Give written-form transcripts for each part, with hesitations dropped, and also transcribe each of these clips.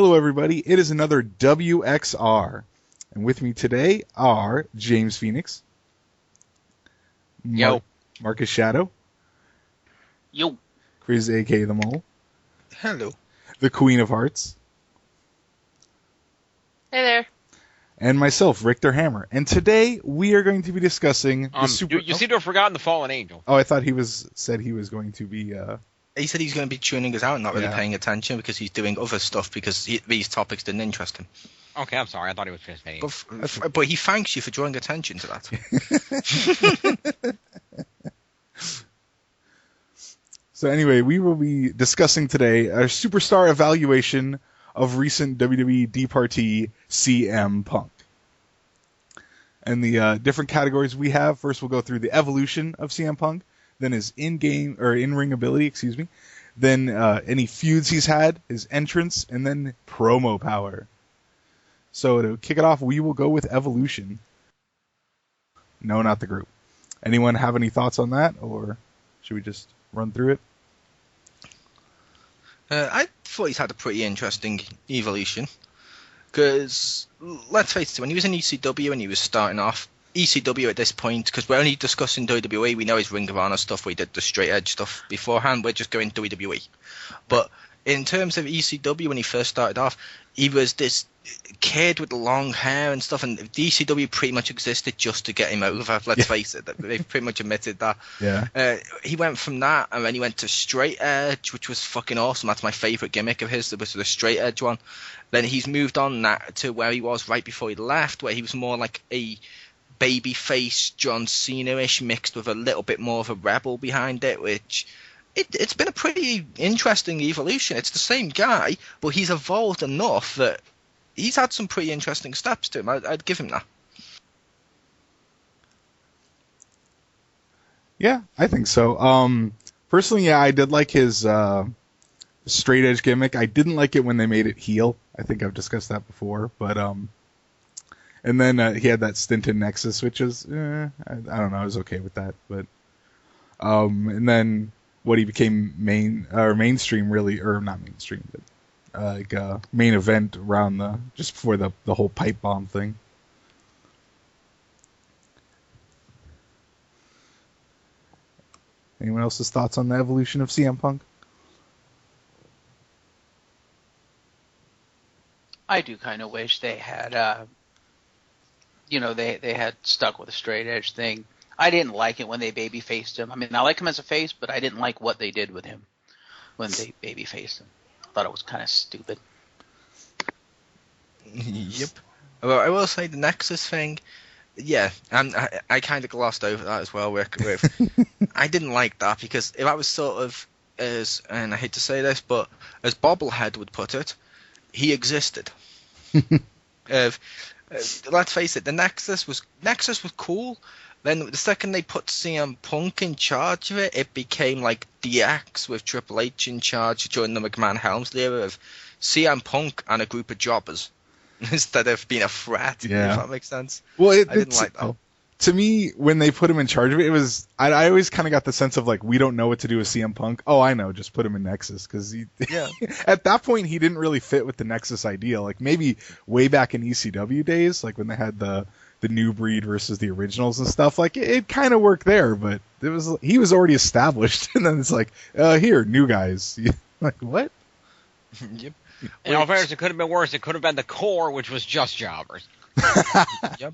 Hello, everybody. It is another WXR. And with me today are James Phoenix. Yo. Marcus Shadow. Yo. Chris, a.k.a. The Mole. Hello. The Queen of Hearts. Hey there. And myself, Richter Hammer. And today we are going to be discussing the super... You seem to have forgotten the Fallen Angel. Oh, I thought he said he was going to be... He said he's going to be tuning us out and not really Yeah. paying attention because he's doing other stuff because these topics didn't interest him. Okay, I'm sorry. I thought he was participating. But he thanks you for drawing attention to that. So anyway, we will be discussing today a superstar evaluation of recent WWE departee CM Punk. And the different categories we have, first we'll go through the evolution of CM Punk, then his in-game or in-ring ability, then any feuds he's had, his entrance, and then promo power. So to kick it off, we will go with evolution. No, not the group. Anyone have any thoughts on that, or should we just run through it? I thought he's had a pretty interesting evolution because, let's face it, when he was in ECW and he was starting off, ECW at this point, because we're only discussing WWE, we know his Ring of Honor stuff, we did the straight edge stuff beforehand, we're just going WWE. But in terms of ECW, when he first started off, he was this kid with long hair and stuff, and the ECW pretty much existed just to get him over, let's face it. They've pretty much admitted that. Yeah. He went from that, and then he went to straight edge, which was fucking awesome. That's my favourite gimmick of his, was the straight edge one. Then he's moved on that to where he was right before he left, where he was more like a babyface John Cena-ish mixed with a little bit more of a rebel behind it, which it's been a pretty interesting evolution. It's the same guy, but he's evolved enough that he's had some pretty interesting steps to him. I'd give him that. Yeah, I think so. Personally, yeah, I did like his straight edge gimmick. I didn't like it when they made it heel. I think I've discussed that before, but and then he had that stint in Nexus, which is I don't know, I was okay with that, but and then what he became mainstream, really, or not mainstream, but like main event around just before the whole pipe bomb thing. Anyone else's thoughts on the evolution of CM Punk? I do kind of wish they had, they had stuck with the straight edge thing. I didn't like it when they baby-faced him. I mean, I like him as a face, but I didn't like what they did with him when they baby-faced him. I thought it was kind of stupid. Yep. Well, I will say the Nexus thing, yeah, and I kind of glossed over that as well. I didn't like that because if I was sort of and I hate to say this, but as Bobblehead would put it, he existed. Let's face it, the Nexus was cool. Then the second they put CM Punk in charge of it, it became like DX with Triple H in charge during the McMahon-Helmsley era of CM Punk and a group of jobbers instead of being a threat. Yeah. If that makes sense. Well, I didn't like that. To me, when they put him in charge of it, I always kind of got the sense of like, we don't know what to do with CM Punk. Oh, I know, just put him in Nexus, because at that point he didn't really fit with the Nexus idea. Like maybe way back in ECW days, like when they had the new breed versus the originals and stuff, like it kind of worked there, but he was already established, and then it's like, here, new guys. Like what? Yep. In all fairness, it could have been worse. It could have been the core, which was just jobbers. Yep.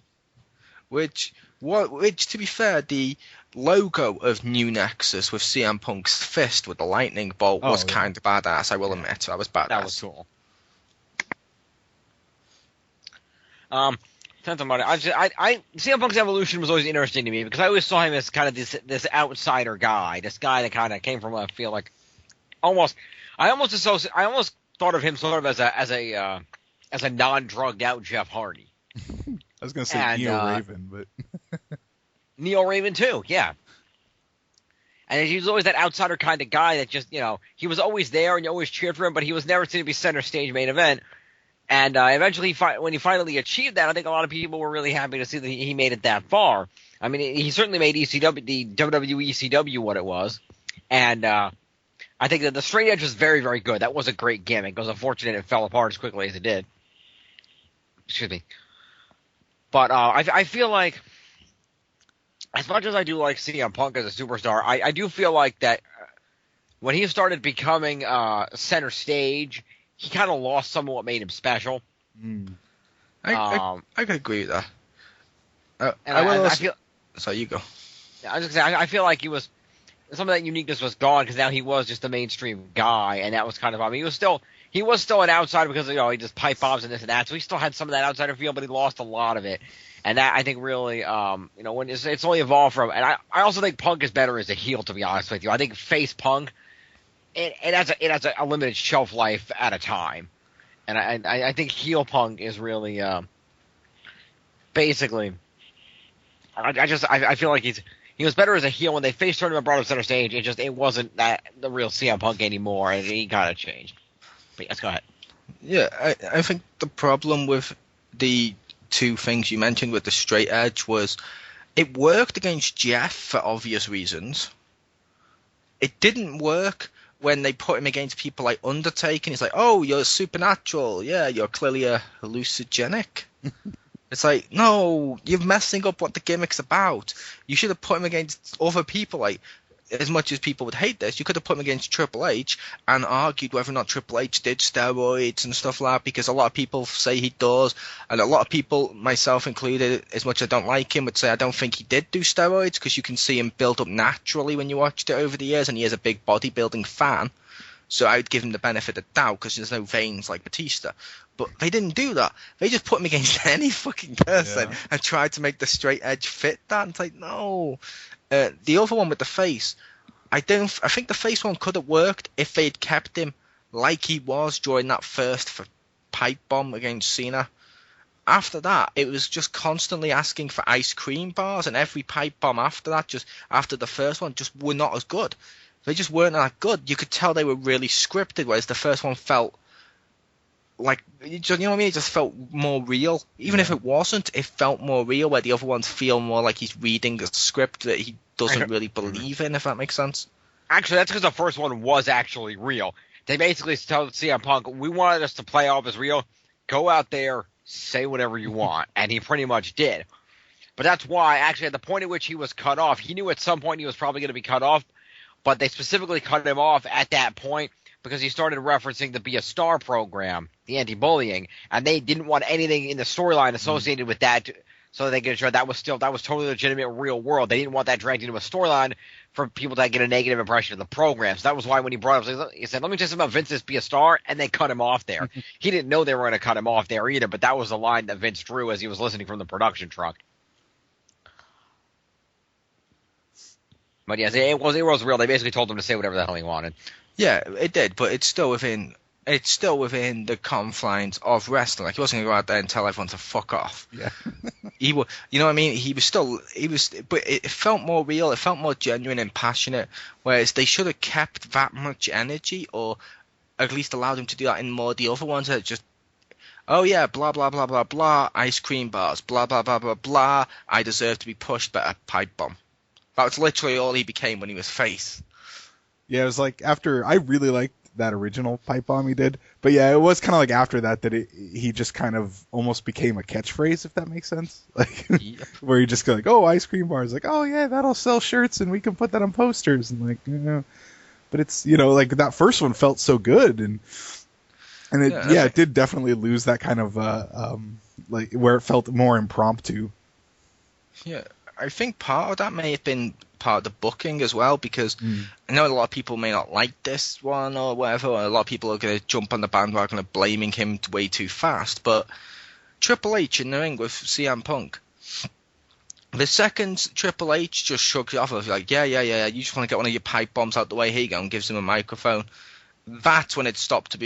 Which, to be fair, the logo of New Nexus with CM Punk's fist with the lightning bolt was kind of badass, I will admit. That was badass. That was cool. CM Punk's evolution was always interesting to me because I always saw him as kind of this outsider guy, this guy that kind of came from I feel like I almost thought of him sort of as a non-drugged out Jeff Hardy. I was going to say Neil Raven, but Neil Raven too, yeah. And he was always that outsider kind of guy that just, he was always there and you always cheered for him, but he was never seen to be center stage main event. And eventually, when he finally achieved that, I think a lot of people were really happy to see that he made it that far. I mean, he certainly made ECW, the WWE ECW, what it was. And I think that the straight edge was very, very good. That was a great gimmick. It was unfortunate it fell apart as quickly as it did. Excuse me. But I feel like, as much as I do like CM Punk as a superstar, I do feel like that when he started becoming center stage, he kind of lost some of what made him special. I could agree with that. I feel. So you go. I was just saying, I feel like he was, some of that uniqueness was gone because now he was just the mainstream guy, and that was kind of. I mean, he was still an outsider because he just pipe bombs and this and that, so he still had some of that outsider feel, but he lost a lot of it, and that I think really, when it's only evolved from. And I also think Punk is better as a heel, to be honest with you. I think face Punk, it has a limited shelf life at a time, and I think heel Punk is really basically. I feel like he was better as a heel when they face turned him and brought him center stage. It wasn't the real CM Punk anymore, and he kind of changed. But let's go ahead. Yeah, I think the problem with the two things you mentioned with the straight edge was it worked against Jeff for obvious reasons. It didn't work when they put him against people like Undertaker. He's like, oh, you're supernatural. Yeah, you're clearly a hallucinogenic. It's like, no, you're messing up what the gimmick's about. You should have put him against other people. Like, as much as people would hate this, you could have put him against Triple H and argued whether or not Triple H did steroids and stuff like that, because a lot of people say he does, and a lot of people, myself included, as much as I don't like him, would say I don't think he did do steroids, because you can see him build up naturally when you watched it over the years, and he is a big bodybuilding fan. So I would give him the benefit of the doubt because there's no veins like Batista. But they didn't do that. They just put him against any fucking person and tried to make the straight edge fit that. And it's like, no. The other one with the face, I think the face one could have worked if they'd kept him like he was during that first pipe bomb against Cena. After that, it was just constantly asking for ice cream bars, and every pipe bomb after that, just after the first one, just were not as good. They just weren't that good. You could tell they were really scripted, whereas the first one felt like, you know what I mean? It just felt more real. Even if it wasn't, it felt more real, where the other ones feel more like he's reading a script that he doesn't really believe in, if that makes sense. Actually, that's because the first one was actually real. They basically told CM Punk, we wanted us to play off as real. Go out there, say whatever you want. And he pretty much did. But that's why, actually, at the point at which he was cut off, he knew at some point he was probably going to be cut off, but they specifically cut him off at that point because he started referencing the Be a Star program, the anti-bullying, and they didn't want anything in the storyline associated with that, so they could ensure that was totally legitimate, real world. They didn't want that dragged into a storyline for people to get a negative impression of the program. So that was why when he brought up, he said, "Let me tell you something about Vince's Be a Star," and they cut him off there. He didn't know they were going to cut him off there either, but that was the line that Vince drew as he was listening from the production truck. But yes, it was real. They basically told him to say whatever the hell he wanted. Yeah, it did, but it's still within the confines of wrestling. Like, he wasn't going to go out there and tell everyone to fuck off. Yeah. You know what I mean? But it felt more real. It felt more genuine and passionate. Whereas they should have kept that much energy, or at least allowed him to do that in more. The other ones that just, oh yeah, blah blah blah blah blah, ice cream bars, blah blah blah blah blah. I deserve to be pushed by a pipe bomb. That was literally all he became when he was face. Yeah, it was like after, I really liked that original pipe bomb he did, but yeah, it was kind of like after that he just kind of almost became a catchphrase, if that makes sense. Like, yep. Where he just go like, oh, ice cream bars, like, oh yeah, that'll sell shirts and we can put that on posters, and like, but it's, like that first one felt so good, and it did definitely lose that kind of like where it felt more impromptu. Yeah. I think part of that may have been part of the booking as well, because I know a lot of people may not like this one or whatever, or a lot of people are going to jump on the bandwagon of blaming him way too fast, but Triple H in the ring with CM Punk, the second Triple H just shrugs it off, of like, yeah, you just want to get one of your pipe bombs out the way, here you go, and gives him a microphone. That's when it stopped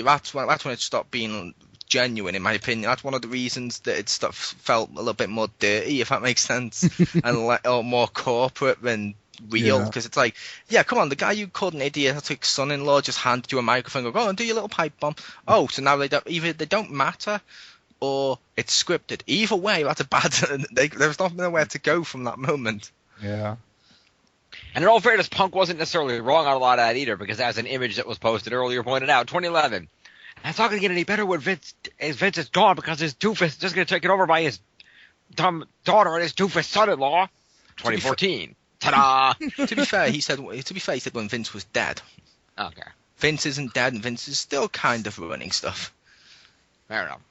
being genuine, in my opinion. That's one of the reasons that it felt a little bit more dirty, if that makes sense, and or more corporate than real. Because it's like, yeah, come on, the guy you called an idiotic son-in-law just handed you a microphone and go and do your little pipe bomb. Oh, so now either they don't matter or it's scripted. Either way, that's a bad. There's not nowhere to go from that moment. Yeah. And in all fairness, Punk wasn't necessarily wrong on a lot of that either, because as an image that was posted earlier pointed out, 2011. And it's not going to get any better when Vince is gone, because his doofus is just going to take it over by his dumb daughter and his doofus son-in-law. 2014. Ta-da! To be fair, he said when Vince was dead. Okay. Vince isn't dead, and Vince is still kind of running stuff. Fair enough.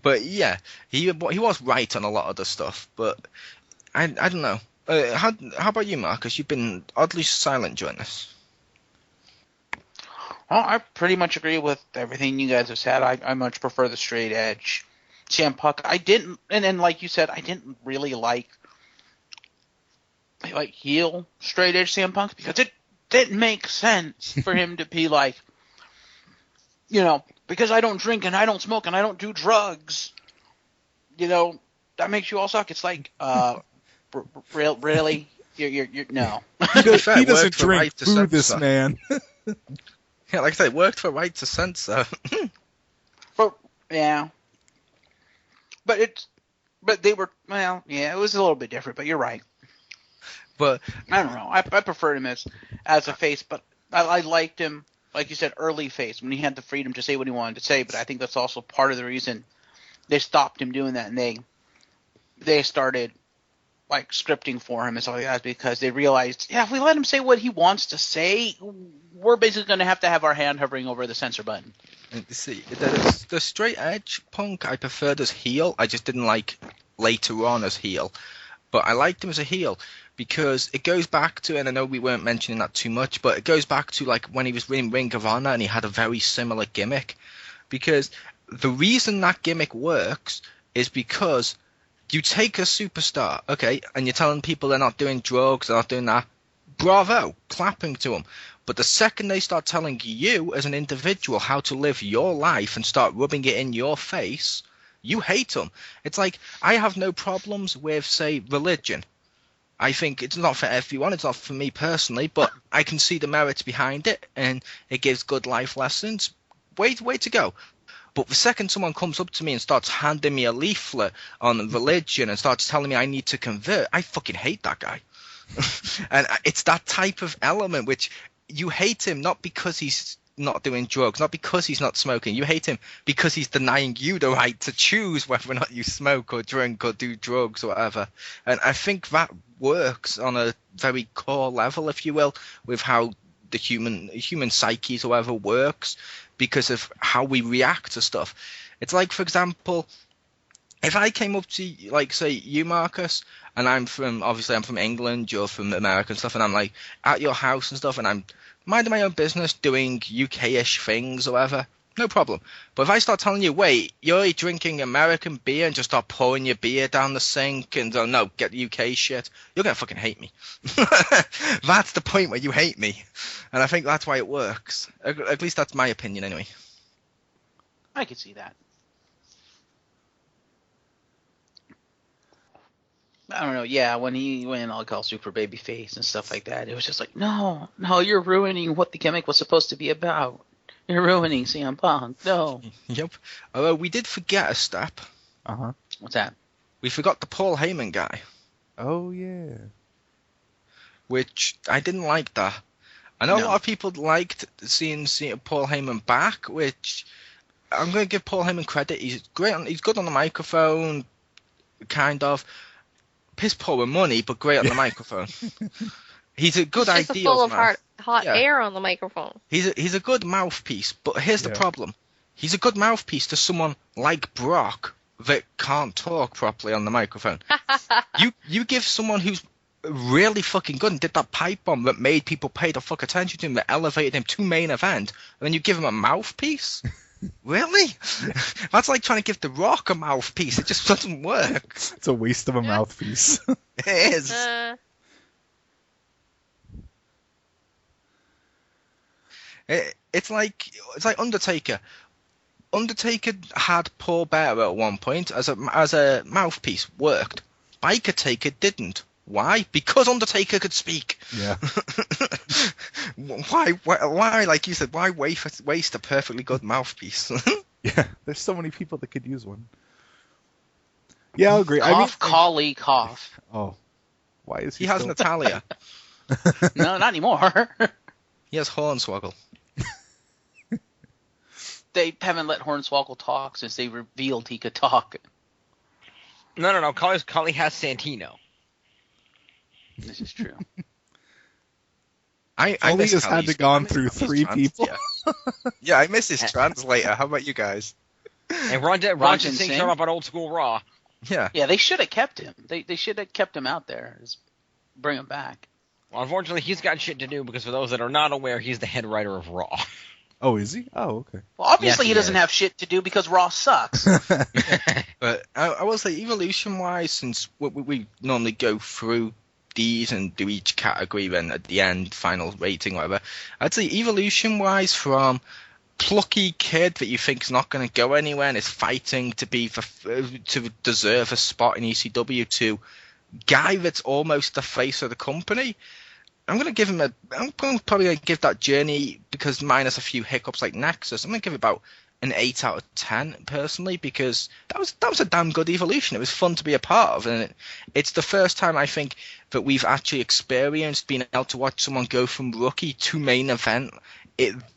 But yeah, he was right on a lot of the stuff. But I don't know. How about you, Marcus? You've been oddly silent during this. Well, I pretty much agree with everything you guys have said. I much prefer the straight edge CM Punk. I didn't, and then like you said, I didn't really like heel straight edge CM Punk, because it didn't make sense for him to be like, because I don't drink and I don't smoke and I don't do drugs, that makes you all suck. It's like, really? You're no. He doesn't drink food, this man. Yeah, like I said, it worked for Right to Censor. Yeah. But they were, it was a little bit different, but you're right. But I don't know. I preferred him as a face, but I liked him, like you said, early face, when he had the freedom to say what he wanted to say. But I think that's also part of the reason they stopped him doing that, and they started like scripting for him and stuff like that, because they realized, if we let him say what he wants to say, we're basically going to have our hand hovering over the censor button. See, the straight edge Punk I preferred as heel. I just didn't like later on as heel, but I liked him as a heel because it goes back to, and I know we weren't mentioning that too much, but it goes back to like when he was in Ring of Honor and he had a very similar gimmick. Because the reason that gimmick works is because you take a superstar, okay, and you're telling people they're not doing drugs, they're not doing that. Bravo, clapping to them. But the second they start telling you as an individual how to live your life and start rubbing it in your face, you hate them. It's like, I have no problems with, say, religion. I think it's not for everyone, it's not for me personally, but I can see the merits behind it, and it gives good life lessons. Way to go. But the second someone comes up to me and starts handing me a leaflet on religion and starts telling me I need to convert, I fucking hate that guy. And it's that type of element which you hate him not because he's not doing drugs, not because he's not smoking. You hate him because he's denying you the right to choose whether or not you smoke or drink or do drugs or whatever. And I think that works on a very core level, if you will, with how the human psyche or whatever works, because of how we react to stuff. It's like, for example, if I came up to, like, say, you, Marcus, and I'm from England, you're from America and stuff, and I'm, like, at your house and stuff, and I'm minding my own business, doing UK-ish things or whatever, no problem. But if I start telling you, wait, you're drinking American beer, and just start pouring your beer down the sink, and no, get the UK shit, you're going to fucking hate me. That's the point where you hate me. And I think that's why it works. At least that's my opinion, anyway. I can see that. I don't know. Yeah, when he went all called super babyface and stuff like that, it was just like, no, you're ruining what the gimmick was supposed to be about. You're ruining CM Punk. No. Yep. Although we did forget a step. What's that? We forgot the Paul Heyman guy. Oh yeah. Which I didn't like that. I know a lot of people liked seeing Paul Heyman back, which I'm going to give Paul Heyman credit. He's great. He's good on the microphone, kind of. Piss poor with money, but great on the microphone. He's a good it's idea. Full of hot air on the microphone. He's a good mouthpiece, but here's the problem. He's a good mouthpiece to someone like Brock that can't talk properly on the microphone. You give someone who's really fucking good and did that pipe bomb that made people pay the fuck attention to him, that elevated him to main event, and then you give him a mouthpiece? Really? That's like trying to give The Rock a mouthpiece. It just doesn't work. It's a waste of a mouthpiece. It is. It's like Undertaker. Undertaker had Paul Bearer at one point as a mouthpiece. Worked. Biker Taker didn't. Why? Because Undertaker could speak. Yeah. Why? Like you said, why waste a perfectly good mouthpiece? Yeah, there's so many people that could use one. Yeah, I'll agree. Cough, collie, cough. Oh, why is he? He has Natalia. No, not anymore. He has Hornswoggle. They haven't let Hornswoggle talk since they revealed he could talk. No. Cully has Santino. This is true. I Foley miss has had Kelly's- to gone I miss through Kelly's 3 people. Yeah, I miss his translator. How about you guys? And Ranjit Ranjit Singh Singh? showed up on Old School Raw. Yeah. Yeah, they should have kept him. They should have kept him out there. Just bring him back. Well, unfortunately, he's got shit to do because for those that are not aware, he's the head writer of Raw. Oh, is he? Oh, okay. Well, obviously Yes, he he doesn't is. have shit to do because Raw sucks. But I will say, evolution-wise, since we normally go through these and do each category, then at the end, final rating, whatever, I'd say evolution-wise, from plucky kid that you think is not going to go anywhere and is fighting to to deserve a spot in ECW, to guy that's almost the face of the company. I'm going to give him probably going to give that journey, because minus a few hiccups like Nexus, I'm going to give it about an 8 out of 10 personally, because that was a damn good evolution. It was fun to be a part of, and it's the first time I think that we've actually experienced being able to watch someone go from rookie to main event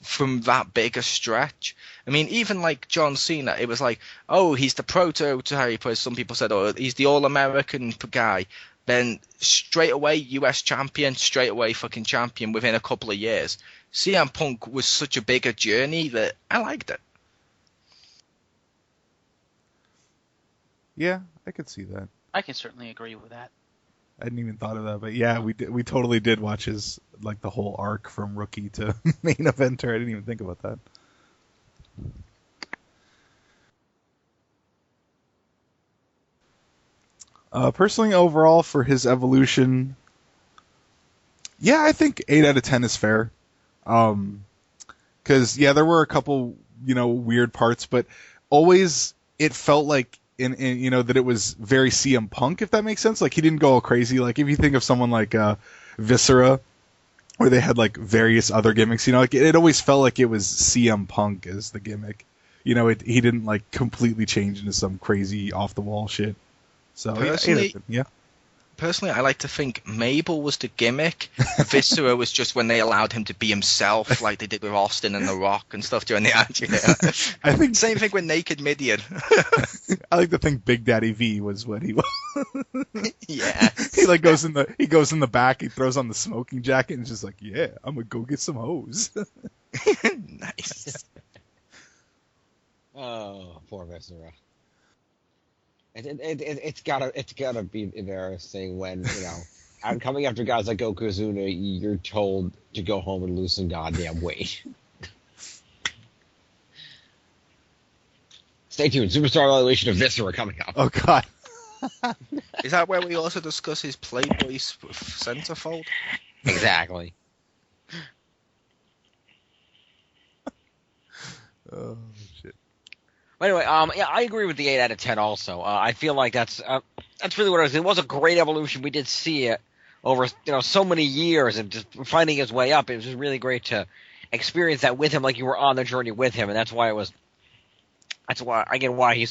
from that big a stretch. I mean, even like John Cena, it was like, oh, he's the prototype, as some people said, or he's the all-American guy. Then straight away US champion, straight away fucking champion within a couple of years. CM Punk was such a bigger journey that I liked it. Yeah, I could see that. I can certainly agree with that. I hadn't even thought of that, but yeah, we totally did watch his, like, the whole arc from rookie to main eventer. I didn't even think about that. Personally, overall, for his evolution, yeah, I think 8 out of 10 is fair. Because, yeah, there were a couple, weird parts, but always it felt like, that it was very CM Punk, if that makes sense. Like, he didn't go all crazy. Like, if you think of someone like Viscera, where they had, like, various other gimmicks, like, it always felt like it was CM Punk as the gimmick. He didn't, like, completely change into some crazy off-the-wall shit. So, yeah. Personally, I like to think Mabel was the gimmick. Viscera was just when they allowed him to be himself, like they did with Austin and The Rock and stuff during the Attitude Era. I think Same thing with Naked Midian. I like to think Big Daddy V was what he was. Yeah. He goes in the back, he throws on the smoking jacket and is just like, yeah, I'm gonna go get some hoes. Nice. Oh, poor Viscera. It's gotta be embarrassing when I'm coming after guys like Yokozuna. You're told to go home and lose some goddamn weight. Stay tuned. Superstar evaluation of Viscera coming up. Oh God. Is that where we also discuss his Playboy centerfold? Exactly. Oh shit. Anyway, yeah, I agree with the 8 out of 10 also. I feel like that's really what it was. It was a great evolution. We did see it over, so many years and just finding his way up. It was just really great to experience that with him, like you were on the journey with him, and that's why he's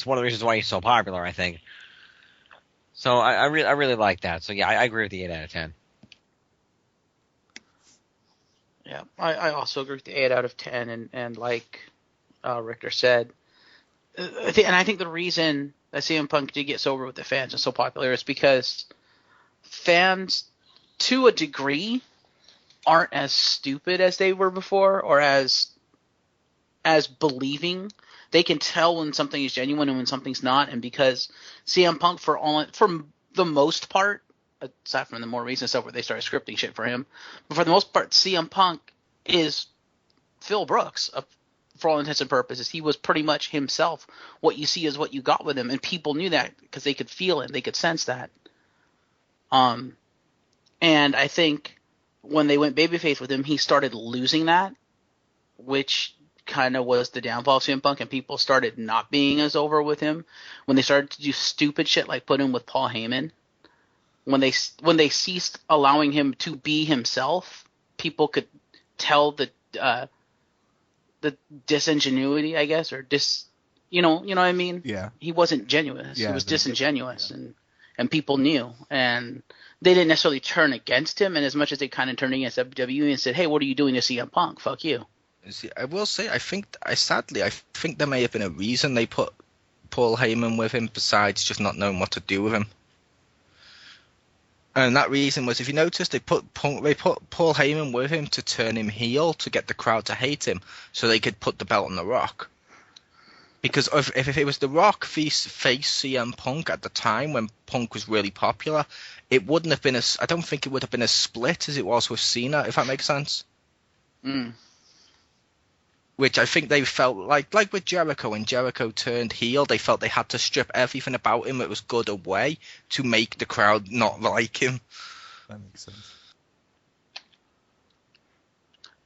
one of the reasons why he's so popular, I think. So I really like that. So yeah, I agree with the 8 out of 10. Yeah, I also agree with the 8 out of 10, and like Richter said, I think the reason that CM Punk did get so over with the fans and so popular is because fans, to a degree, aren't as stupid as they were before, or as believing. They can tell when something is genuine and when something's not, and because CM Punk, for the most part, aside from the more recent stuff where they started scripting shit for him, but for the most part, CM Punk is Phil Brooks. For all intents and purposes, he was pretty much himself. What you see is what you got with him, and people knew that because they could feel it, they could sense that. And I think when they went babyface with him, he started losing that, which kind of was the downfall of CM Punk, and people started not being as over with him when they started to do stupid shit like put him with Paul Heyman. When they ceased allowing him to be himself, people could tell the disingenuity, I guess, or you know what I mean? Yeah. He wasn't genuine. Yeah, he was disingenuous, and and people knew, and they didn't necessarily turn against him, and as much as they kind of turned against WWE and said, "Hey, what are you doing to CM Punk? Fuck you." See, I will say, I think there may have been a reason they put Paul Heyman with him besides just not knowing what to do with him. And that reason was, if you notice, they put Paul Heyman with him to turn him heel to get the crowd to hate him, so they could put the belt on The Rock. Because if it was The Rock face CM Punk at the time when Punk was really popular, it wouldn't have been I don't think it would have been as split as it was with Cena, if that makes sense. Which I think they felt like with Jericho, when Jericho turned heel, they felt they had to strip everything about him that was good away to make the crowd not like him. That makes sense.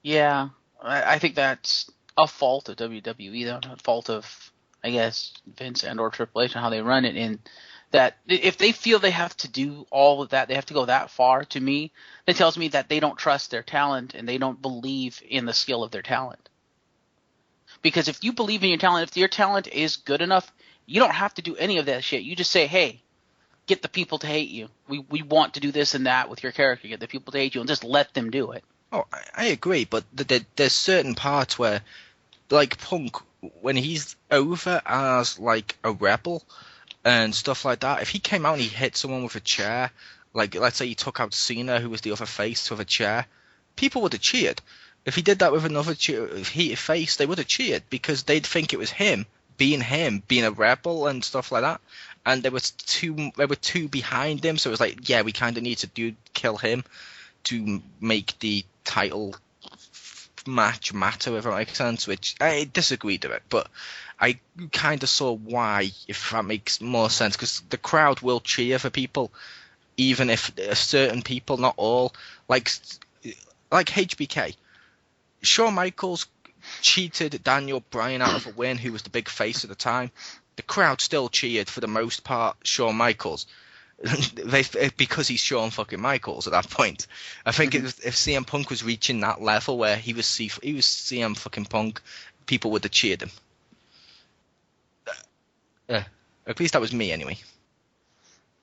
Yeah, I think that's a fault of WWE, though, a fault of, I guess, Vince and or Triple H and how they run it. In that, if they feel they have to do all of that, they have to go that far. To me, that tells me that they don't trust their talent and they don't believe in the skill of their talent. Because if you believe in your talent, if your talent is good enough, you don't have to do any of that shit. You just say, hey, get the people to hate you. We want to do this and that with your character. Get the people to hate you, and just let them do it. Oh, I agree, but there's certain parts where, like Punk, when he's over as like a rebel and stuff like that, if he came out and he hit someone with a chair, like let's say he took out Cena, who was the other face, with a chair, people would have cheered. If he did that with another face, they would have cheered because they'd think it was him being a rebel and stuff like that. And there were two behind him, so it was like, yeah, we kind of need to kill him to make the title match matter, if that makes sense. Which I disagreed with it, but I kind of saw why, if that makes more sense, because the crowd will cheer for people, even if certain people, not all, like HBK. Shawn Michaels cheated Daniel Bryan out of a win, who was the big face at the time. The crowd still cheered, for the most part, Shawn Michaels. Because he's Shawn fucking Michaels at that point. I think if CM Punk was reaching that level where he was CM fucking Punk, people would have cheered him. At least that was me, anyway.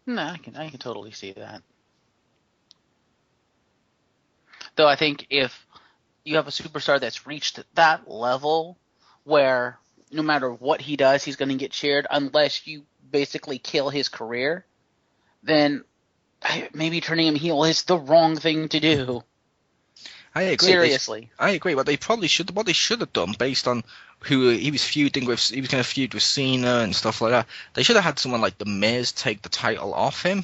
No, I can totally see that. Though I think if you have a superstar that's reached that level where no matter what he does, he's going to get cheered unless you basically kill his career, then maybe turning him heel is the wrong thing to do. I agree. Seriously. I agree. What they should have done, based on who he was feuding with, he was going to feud with Cena and stuff like that. They should have had someone like The Miz take the title off him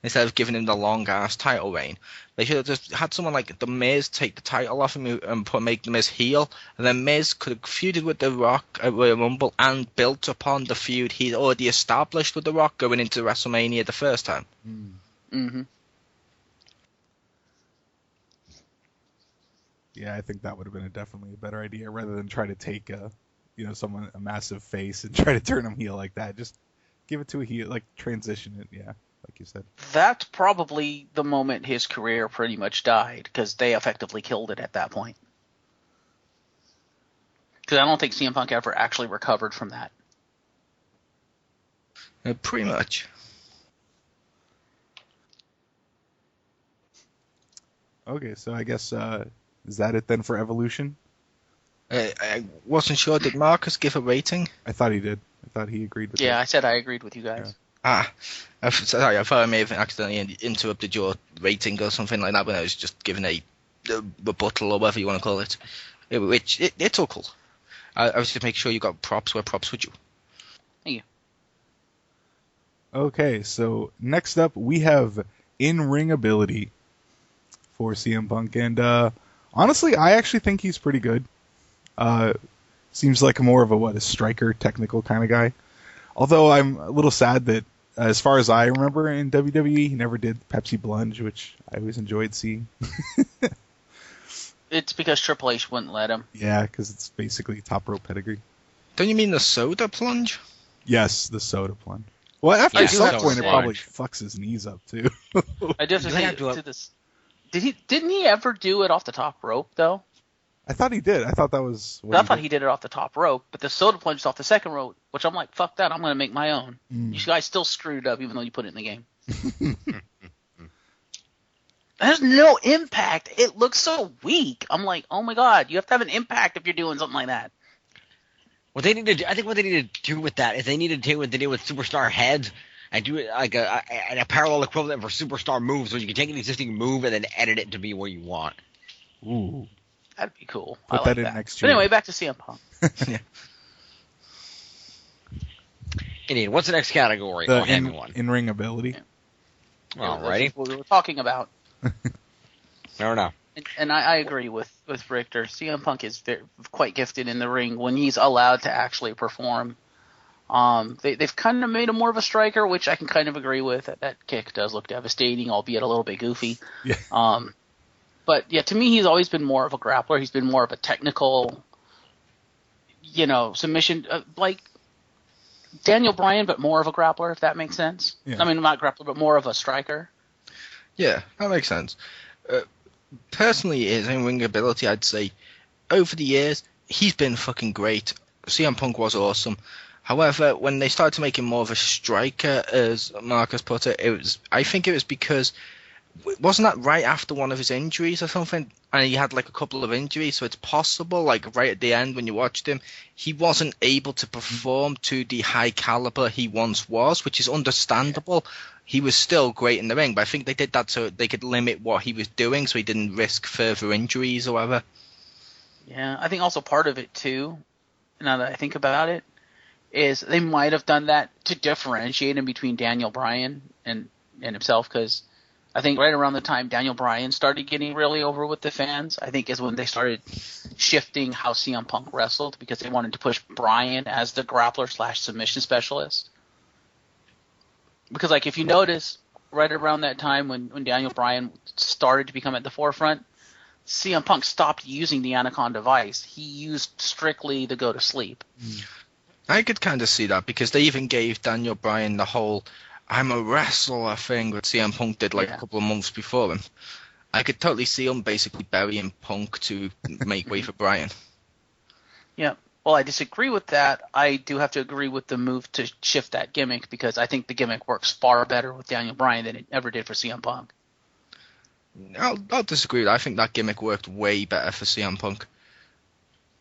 instead of giving him the long ass title reign. They should have just had someone like The Miz take the title off him and make The Miz heel, and then Miz could have feuded with The Rock at Royal Rumble and built upon the feud he'd already established with The Rock going into WrestleMania the first time. Mm-hmm. Yeah, I think that would have been definitely a better idea, rather than try to take a massive face and try to turn him heel like that. Just give it to a heel, like transition it. Yeah. Like you said. That's probably the moment his career pretty much died, because they effectively killed it at that point. Because I don't think CM Punk ever actually recovered from that. Pretty much. Okay, so I guess is that it then for Evolution? I wasn't sure. Did Marcus give a rating? I thought he did. I thought he agreed with that. Yeah, I said I agreed with you guys. Yeah. I thought I may have accidentally interrupted your rating or something like that when I was just giving a rebuttal or whatever you want to call it. It's all cool. I was just making sure you got props where props were due. Thank you. Okay, so next up we have in-ring ability for CM Punk, and honestly, I actually think he's pretty good. Seems like more of a striker, technical kind of guy. Although I'm a little sad that, as far as I remember in WWE, he never did Pepsi Plunge, which I always enjoyed seeing. It's because Triple H wouldn't let him. Yeah, because it's basically top rope pedigree. Don't you mean the soda plunge? Yes, the soda plunge. Well, after some soda point, it probably plunge. fucks his knees up too. I do have to You say have to- to this. Didn't he ever do it off the top rope though? I thought he did. I thought that was. I thought he did it off the top rope, but the soda plunge is off the second rope, which I'm like, fuck that. I'm going to make my own. You guys still screwed it up, even though you put it in the game. There's no impact. It looks so weak. I'm like, oh my god, you have to have an impact if you're doing something like that. What they need to do, I think what they need to do with that is they need to do what they did with Superstar Heads and do it like a parallel equivalent for Superstar Moves, where you can take an existing move and then edit it to be what you want. Ooh. That'd be cool. Put that in next year. But anyway, back to CM Punk. Yeah. Indeed. What's the next category? The in-ring ability. Yeah. Alrighty. What we were talking about. Fair enough. And I agree with Richter. CM Punk is quite gifted in the ring when he's allowed to actually perform. They've kind of made him more of a striker, which I can kind of agree with. That kick does look devastating, albeit a little bit goofy. Yeah. But yeah, to me, he's always been more of a grappler. He's been more of a technical, submission, like Daniel Bryan, but more of a grappler, if that makes sense. Yeah. I mean, not grappler, but more of a striker. Yeah, that makes sense. Personally, his in-ring ability, I'd say, over the years, he's been fucking great. CM Punk was awesome. However, when they started to make him more of a striker, as Marcus put it, I think it was because, wasn't that right after one of his injuries or something? And he had like a couple of injuries, so it's possible, like right at the end when you watched him, he wasn't able to perform to the high caliber he once was, which is understandable. He was still great in the ring, but I think they did that so they could limit what he was doing so he didn't risk further injuries or whatever. Yeah, I think also part of it too, now that I think about it, is they might have done that to differentiate him between Daniel Bryan and himself, because I think right around the time Daniel Bryan started getting really over with the fans, I think is when they started shifting how CM Punk wrestled, because they wanted to push Bryan as the grappler/submission specialist. Because, like, if you notice, right around that time when Daniel Bryan started to become at the forefront, CM Punk stopped using the Anaconda Vice. He used strictly the go to sleep. I could kind of see that, because they even gave Daniel Bryan the whole I'm a wrestler thing that CM Punk did a couple of months before him. I could totally see him basically burying Punk to make way for Bryan. Yeah. Well, I disagree with that. I do have to agree with the move to shift that gimmick, because I think the gimmick works far better with Daniel Bryan than it ever did for CM Punk. I'll disagree with that. I think that gimmick worked way better for CM Punk.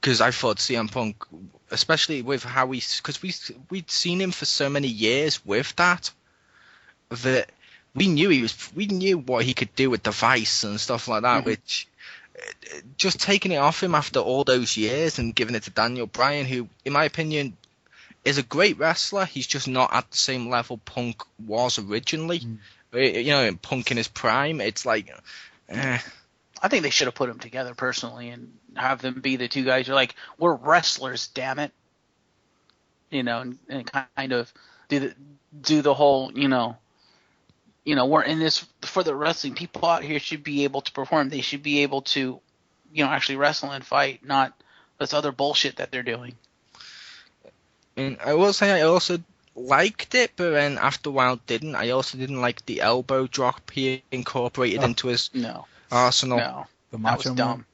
Because I thought CM Punk, especially with how because we'd seen him for so many years with that we knew what he could do with the Vice and stuff like that, which just taking it off him after all those years and giving it to Daniel Bryan, who, in my opinion, is a great wrestler. He's just not at the same level Punk was originally. Punk in his prime, it's like, I think they should have put them together personally and have them be the two guys who are like, we're wrestlers, damn it. And kind of do the whole, we're in this for the wrestling. People out here should be able to perform. They should be able to, actually wrestle and fight, not this other bullshit that they're doing. And I will say I also liked it, but then after a while didn't. I also didn't like the elbow drop he incorporated into his arsenal. No, the that was dumb.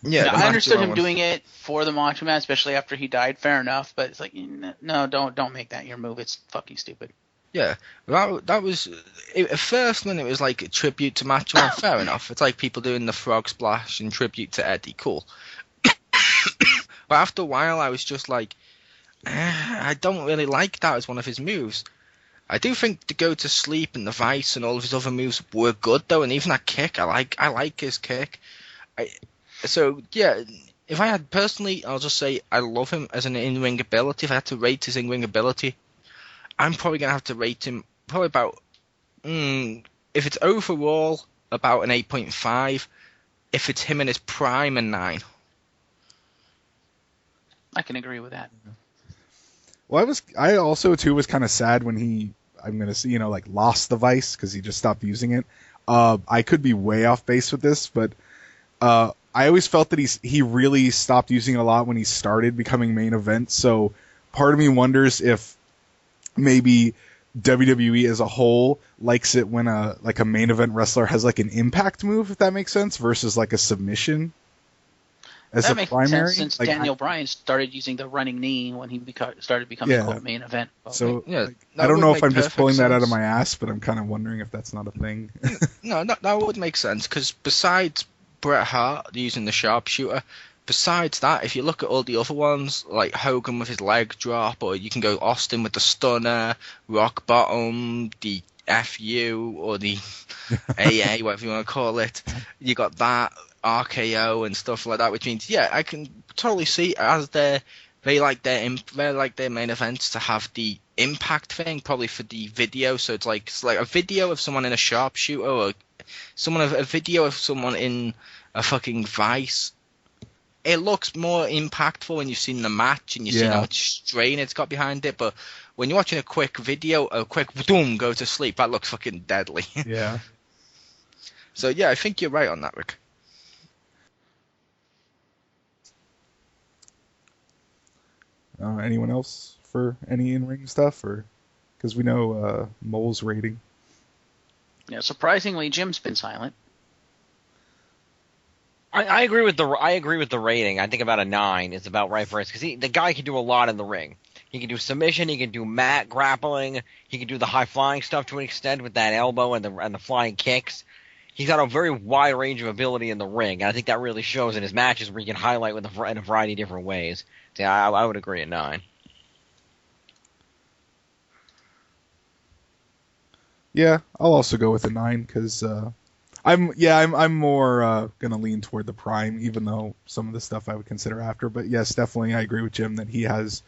Yeah, I understood him doing it for the Macho Man, especially after he died. Fair enough, but it's like, no, don't make that your move. It's fucking stupid. Yeah, that was at first when it was like a tribute to Macho Man. Fair enough. It's like people doing the frog splash in tribute to Eddie. Cool. But after a while, I was just like, I don't really like that as one of his moves. I do think the go to sleep and the Vice and all of his other moves were good though, and even that kick, I like his kick. So yeah, if I had personally, I'll just say I love him as an in-ring ability. If I had to rate his in-ring ability, I'm probably gonna have to rate him probably about if it's overall about an 8.5. If it's him in his prime, a 9. I can agree with that. Well, I also too was kind of sad when he, I'm gonna say, lost the Vice because he just stopped using it. I could be way off base with this, but I always felt that he really stopped using it a lot when he started becoming main event. So part of me wonders if maybe WWE as a whole likes it when a main event wrestler has like an impact move, if that makes sense, versus like a submission. as That a makes primary. sense since like, Daniel Bryan started using the running knee when he started becoming Yeah. quote main event. So Yeah, like, that I don't would know if make I'm just perfect pulling that out of sense. my ass, but I'm kind of wondering if that's not a thing. No, that would make sense because besides Bret Hart using the sharpshooter, besides that, if you look at all the other ones, like Hogan with his leg drop, or you can go Austin with the stunner, Rock Bottom, the FU, or the AA, whatever you want to call it, you got that, RKO and stuff like that, which means, yeah, I can totally see as they like their main events to have the impact thing, probably for the video, so it's like a video of someone in a sharpshooter, or a video of someone in a fucking vice. It looks more impactful when you've seen the match and you've seen how much strain it's got behind it, but when you're watching a quick video, a quick boom, go to sleep, that looks fucking deadly. Yeah. So yeah, I think you're right on that, Rick. Anyone else for any in-ring stuff, or because we know Mole's rating? Yeah, surprisingly, Jim's been silent. I agree with the rating. I think about a 9 is about right for us because the guy can do a lot in the ring. He can do submission. He can do mat grappling. He can do the high flying stuff to an extent with that elbow and the flying kicks. He's got a very wide range of ability in the ring, and I think that really shows in his matches where he can highlight in a variety of different ways. So yeah, I would agree at 9. Yeah, I'll also go with a 9 because I'm more gonna lean toward the prime, even though some of the stuff I would consider after. But yes, definitely I agree with Jim that he has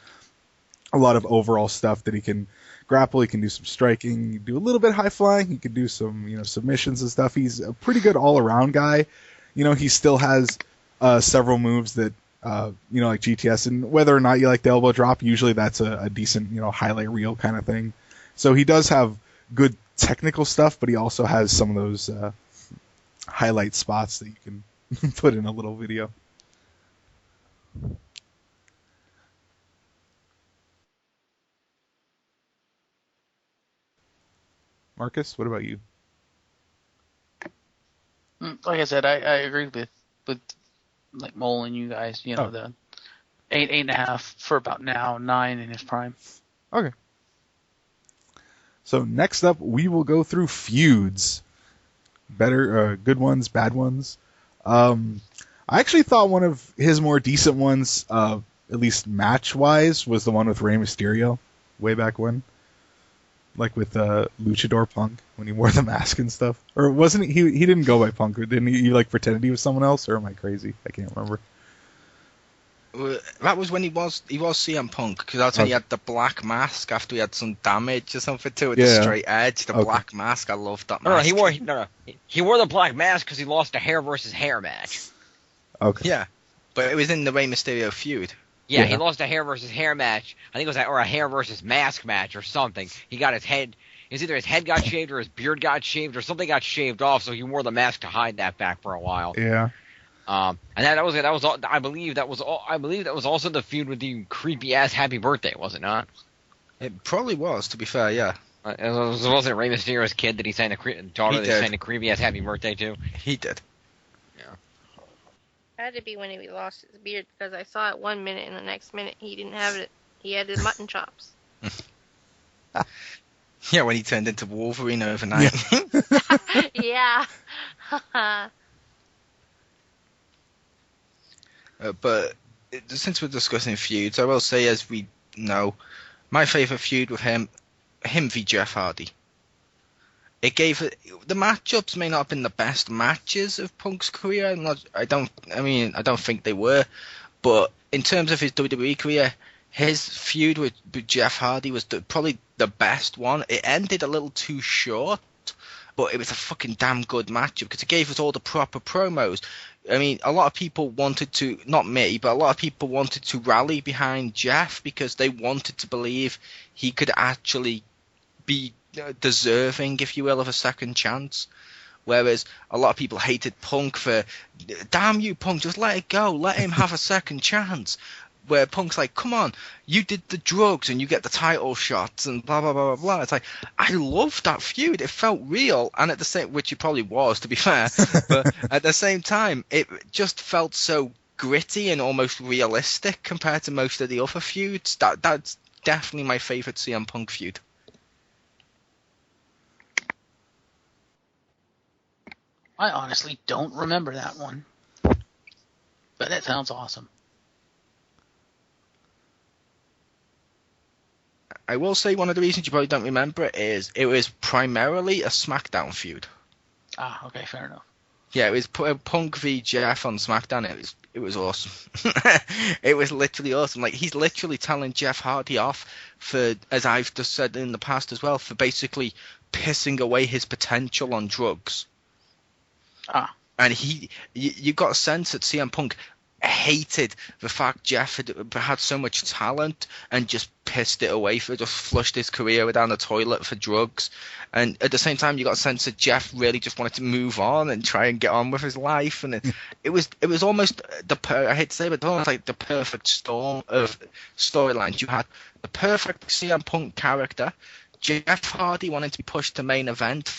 a lot of overall stuff that he can grapple. He can do some striking, he can do a little bit high flying. He can do some submissions and stuff. He's a pretty good all around guy. He still has several moves that like GTS, and whether or not you like the elbow drop, usually that's a decent highlight reel kind of thing. So he does have good technical stuff, but he also has some of those highlight spots that you can put in a little video. Marcus, what about you? Like I said, I agree with like Mole and you guys. The 8.5 for about now, 9 in his prime. Okay. So next up, we will go through feuds. Good ones, bad ones. I actually thought one of his more decent ones, at least match-wise, was the one with Rey Mysterio, way back when. Like with Luchador Punk, when he wore the mask and stuff. Or wasn't he didn't go by Punk, didn't he? He pretended he was someone else, or am I crazy? I can't remember. That was when he was CM Punk, because that's when he had the black mask after he had some damage or something to it. The straight edge, the black mask. I loved that mask. He wore the black mask because he lost a hair versus hair match. Okay. Yeah, but it was in the Rey Mysterio feud. Yeah, he lost a hair versus hair match. I think it was a hair versus mask match or something. He got his head. It's either his head got shaved or his beard got shaved or something got shaved off. So he wore the mask to hide that back for a while. Yeah. And that was I believe that was also the feud with the creepy ass Happy Birthday, was it not? It probably was, to be fair. Yeah. Wasn't it Rey Mysterio's kid that he signed a creepy ass Happy Birthday to? He did. Had to be when he lost his beard because I saw it 1 minute and the next minute he didn't have it. He had his mutton chops. Yeah, when he turned into Wolverine overnight. Yeah. But since we're discussing feuds, I will say, as we know, my favourite feud with him v Jeff Hardy. The matchups may not have been the best matches of Punk's career. I don't think they were, but in terms of his WWE career, his feud with Jeff Hardy was probably the best one. It ended a little too short, but it was a fucking damn good matchup because it gave us all the proper promos. I mean, a lot of people wanted to, not me, but a lot of people wanted to rally behind Jeff because they wanted to believe he could actually be deserving, if you will, of a second chance. Whereas a lot of people hated Punk for, damn you, Punk, just let it go, let him have a second chance. Where Punk's like, come on, you did the drugs and you get the title shots and blah, blah, blah, blah, blah. It's like, I loved that feud. It felt real. And at the same, which it probably was, to be fair, but at the same time, it just felt so gritty and almost realistic compared to most of the other feuds. That's definitely my favorite CM Punk feud. I honestly don't remember that one, but that sounds awesome. I will say one of the reasons you probably don't remember it is it was primarily a SmackDown feud. Ah, okay, fair enough. Yeah, it was Punk v Jeff on SmackDown. It was awesome. It was literally awesome. Like, he's literally telling Jeff Hardy off for, as I've just said in the past as well, for basically pissing away his potential on drugs. Ah. And you got a sense that CM Punk hated the fact Jeff had so much talent and just pissed it away, just flushed his career down the toilet for drugs. And at the same time, you got a sense that Jeff really just wanted to move on and try and get on with his life. And it was almost I hate to say it, but almost like the perfect storm of storylines. You had the perfect CM Punk character, Jeff Hardy wanting to be pushed to main event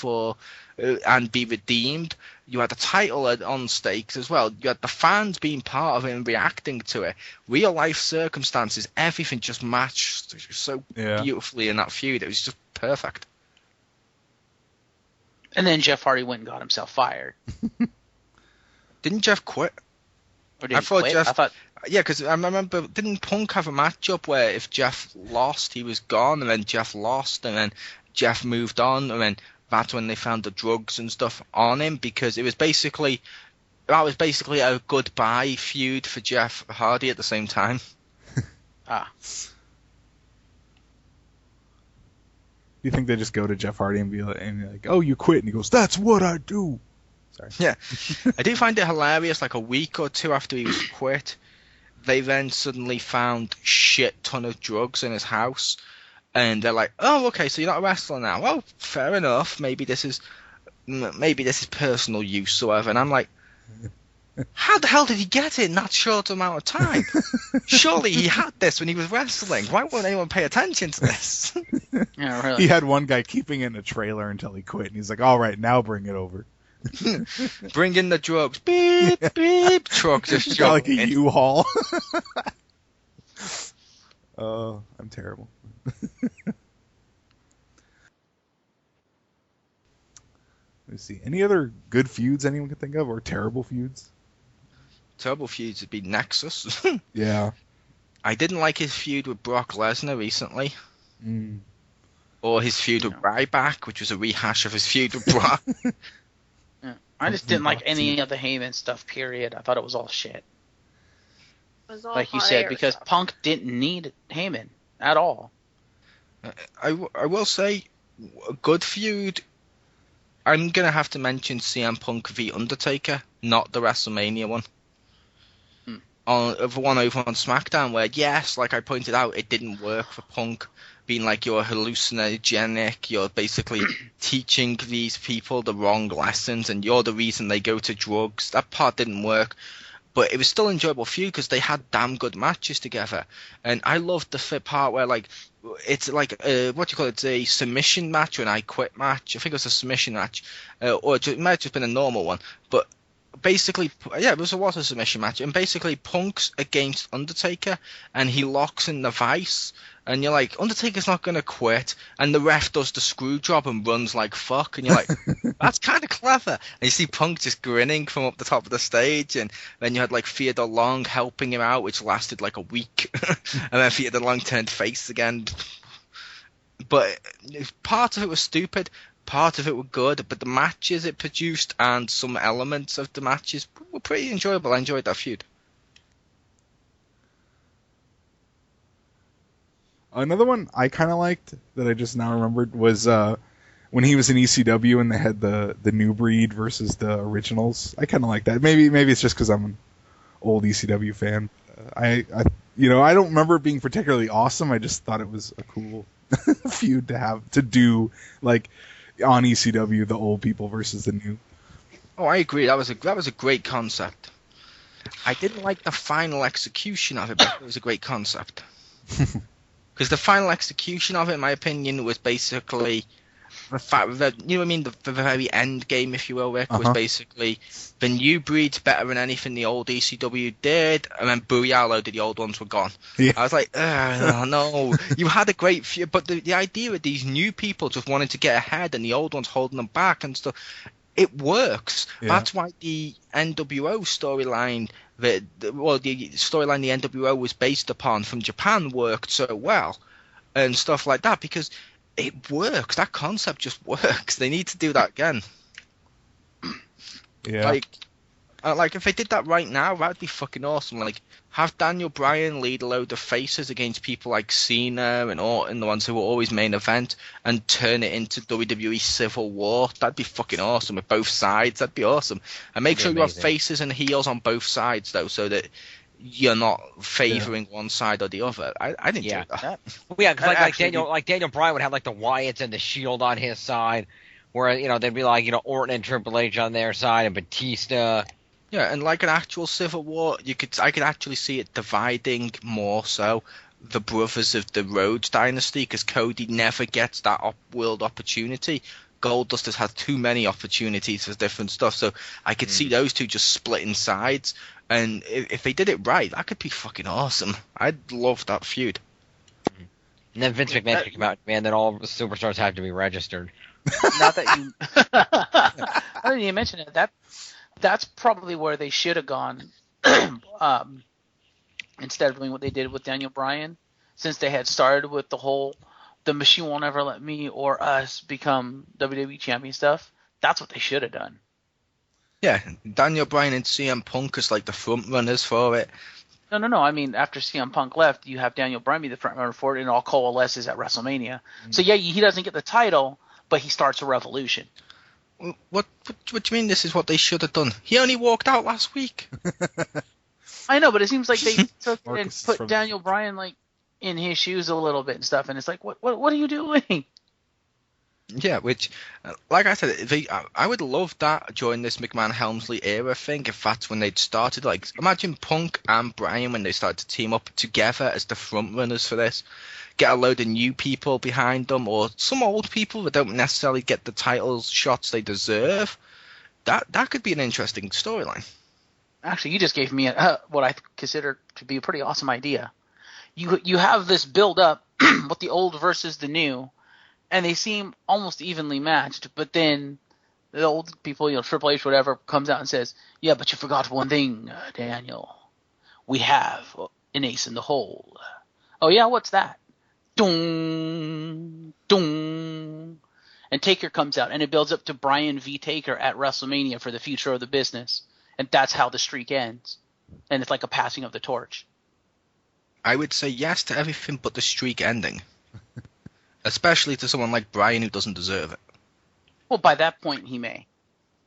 and be redeemed. You had the title on stakes as well. You had the fans being part of it and reacting to it. Real life circumstances, everything just matched so beautifully in that feud. It was just perfect. And then Jeff Hardy went and got himself fired. Didn't Jeff quit? Or did he quit? I thought. Yeah, because I remember, didn't Punk have a matchup where if Jeff lost, he was gone, and then Jeff lost, and then Jeff moved on, and then that's when they found the drugs and stuff on him, because that was basically a goodbye feud for Jeff Hardy at the same time. Ah. Do you think they just go to Jeff Hardy and be like, "Oh, you quit," and he goes, "That's what I do." Sorry. Yeah, I do find it hilarious. Like a week or two after he was quit, they then suddenly found shit ton of drugs in his house. And they're like, "Oh, okay, so you're not a wrestler now. Well, fair enough. Maybe this is personal use or whatever." And I'm like, how the hell did he get it in that short amount of time? Surely he had this when he was wrestling. Why won't anyone pay attention to this? Yeah, really. He had one guy keeping it in a trailer until he quit, and he's like, "All right, now bring it over." Bring in the drugs. Beep, beep. Truck just got like a in. U-Haul. Oh, I'm terrible. Let's see. Any other good feuds anyone can think of, or terrible feuds? Terrible feuds would be Nexus. Yeah. I didn't like his feud with Brock Lesnar recently. Mm. Or his feud with Ryback, which was a rehash of his feud with Brock. Yeah. I just didn't like any of the Heyman stuff, period. I thought it was all shit. It was all Like you hot said, air because stuff. Punk didn't need Heyman at all. I will say, a good feud, I'm going to have to mention CM Punk v Undertaker, not the WrestleMania one. The one over on SmackDown where, yes, like I pointed out, it didn't work for Punk, being like you're hallucinogenic, you're basically teaching these people the wrong lessons, and you're the reason they go to drugs. That part didn't work. But it was still an enjoyable feud because they had damn good matches together. And I loved the part where, like, it's like, what do you call it? It's a submission match or an I Quit match. I think it was a submission match. Or it might have just been a normal one. But basically, yeah, it was a submission match. And basically, Punk's against Undertaker, and he locks in the vice. And you're like, Undertaker's not going to quit. And the ref does the screw job and runs like fuck. And you're like, that's kind of clever. And you see Punk just grinning from up the top of the stage. And then you had like Theodore Long helping him out, which lasted like a week. And then Theodore Long turned face again. But part of it was stupid. Part of it were good. But the matches it produced and some elements of the matches were pretty enjoyable. I enjoyed that feud. Another one I kind of liked that I just now remembered was when he was in ECW and they had the New Breed versus the Originals. I kind of like that. Maybe it's just because I'm an old ECW fan. I don't remember it being particularly awesome. I just thought it was a cool feud to do, like on ECW, the old people versus the new. Oh, I agree. That was a great concept. I didn't like the final execution of it, but it was a great concept. Because the final execution of it, in my opinion, was basically the fact that, you know what I mean, the very end game, if you will, Rick, was Uh-huh. basically the new breed's better than anything the old ECW did, and then booyah loaded, the old ones were gone. Yeah. I was like, no, you had a great few, but the idea of these new people just wanting to get ahead and the old ones holding them back and stuff, it works. Yeah. That's why the NWO storyline, the storyline the NWO was based upon from Japan worked so well and stuff like that, because it works. That concept just works. They need to do that again. Yeah. Like if they did that right now, that'd be fucking awesome. Like, have Daniel Bryan lead a load of faces against people like Cena and Orton, the ones who were always main event, and turn it into WWE Civil War. That'd be fucking awesome with both sides. That'd be awesome. And make sure you have faces and heels on both sides, though, so that you're not favoring one side or the other. I didn't do that. Well, yeah, because like Daniel Bryan would have like the Wyatts and the Shield on his side, where they'd be like Orton and Triple H on their side and Batista. Yeah, and like an actual Civil War, I could actually see it dividing more so the brothers of the Rhodes dynasty, because Cody never gets that world opportunity. Goldust has had too many opportunities for different stuff, so I could see those two just splitting sides. And if they did it right, that could be fucking awesome. I'd love that feud. And then Vince McMahon could come out and demand that all the superstars have to be registered. Not that you, I didn't even mention it. That's probably where they should have gone, instead of doing what they did with Daniel Bryan, since they had started with the machine won't ever let me or us become WWE champion stuff. That's what they should have done. Yeah, Daniel Bryan and CM Punk as like the front runners for it. No. I mean, after CM Punk left, you have Daniel Bryan be the front runner for it, and all coalesces at WrestleMania. So yeah, he doesn't get the title, but he starts a revolution. What do you mean this is what they should have done? He only walked out last week. I know, but it seems like they took it and Marcus put Daniel Bryan like in his shoes a little bit and stuff, and it's like, what are you doing? Yeah, which, like I said, I would love that during this McMahon-Helmsley era thing, if that's when they'd started. Like, imagine Punk and Bryan when they started to team up together as the front runners for this. Get a load of new people behind them, or some old people that don't necessarily get the title shots they deserve. That could be an interesting storyline. Actually, you just gave me what I consider to be a pretty awesome idea. You have this build up with the old versus the new, and they seem almost evenly matched. But then the old people, Triple H, whatever, comes out and says, "Yeah, but you forgot one thing, Daniel. We have an ace in the hole." Oh yeah, what's that? Dong, dong. And Taker comes out, and it builds up to Bryan v. Taker at WrestleMania for the future of the business. And that's how the streak ends. And it's like a passing of the torch. I would say yes to everything but the streak ending. Especially to someone like Bryan who doesn't deserve it. Well, by that point, he may.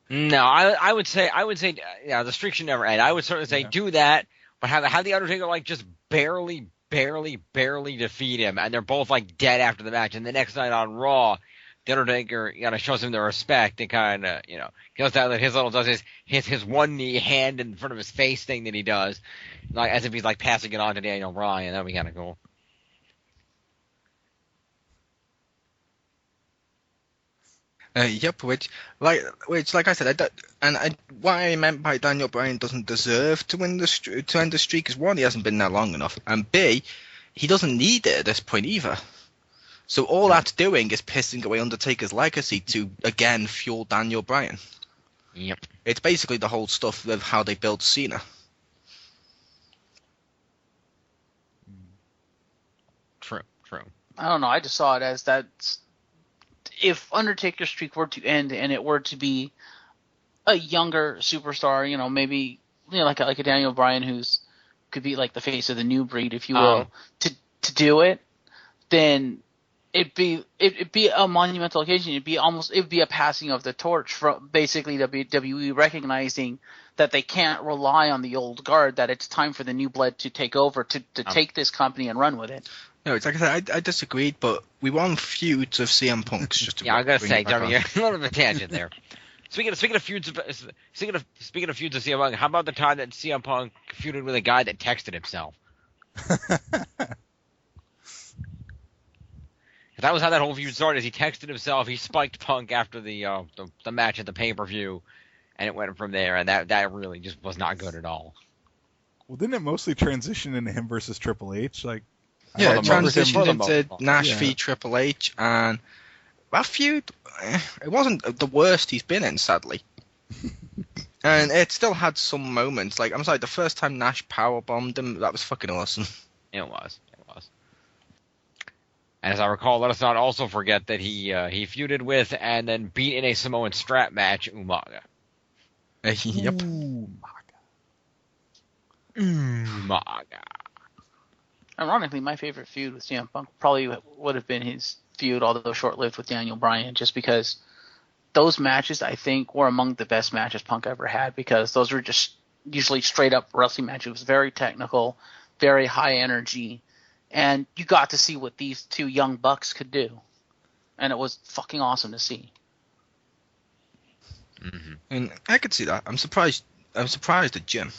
No, I would say, the streak should never end. I would certainly say do that, but have the Undertaker like just barely defeat him, and they're both like dead after the match. And the next night on Raw, the Undertaker shows him the respect and kind of goes down that his little does his one knee hand in front of his face thing that he does, like as if he's like passing it on to Daniel Bryan. That'd be kind of cool. Yep, which like I said, what I meant by Daniel Bryan doesn't deserve to end the streak is, one, he hasn't been there long enough, and B, he doesn't need it at this point either. So all that's doing is pissing away Undertaker's legacy to again fuel Daniel Bryan. Yep, it's basically the whole stuff of how they built Cena. True. I don't know. I just saw it as that. If Undertaker's streak were to end and it were to be a younger superstar, maybe like a Daniel Bryan who's could be like the face of the new breed, if you will, to do it, then it'd be a monumental occasion. It'd be a passing of the torch from basically WWE recognizing that they can't rely on the old guard, that it's time for the new blood to take over, to take this company and run with it. No, it's like I said, I disagreed, but we won feuds of CM Punk's. Just to I gotta say, Jeremy, you're a little bit of a tangent there. Speaking of feuds of CM Punk, how about the time that CM Punk feuded with a guy that texted himself? That was how that whole feud started. Is he texted himself, he spiked Punk after the match at the pay-per-view, and it went from there, and that really just was not good at all. Well, didn't it mostly transition into him versus Triple H? Like, Yeah, it For the most transitioned into part. Nash Yeah. v Triple H, and that feud, it wasn't the worst he's been in, sadly. And it still had some moments. Like, I'm sorry, the first time Nash powerbombed him, that was fucking awesome. It was. And as I recall, let us not also forget that he feuded with and then beat in a Samoan strap match Umaga. Yep. Ooh, Umaga. Ironically, my favorite feud with CM Punk probably would have been his feud, although short-lived, with Daniel Bryan, just because those matches, I think, were among the best matches Punk ever had, because those were just usually straight-up wrestling matches. It was very technical, very high energy, and you got to see what these two young bucks could do. And it was fucking awesome to see. Mm-hmm. And I could see that. I'm surprised at Jim.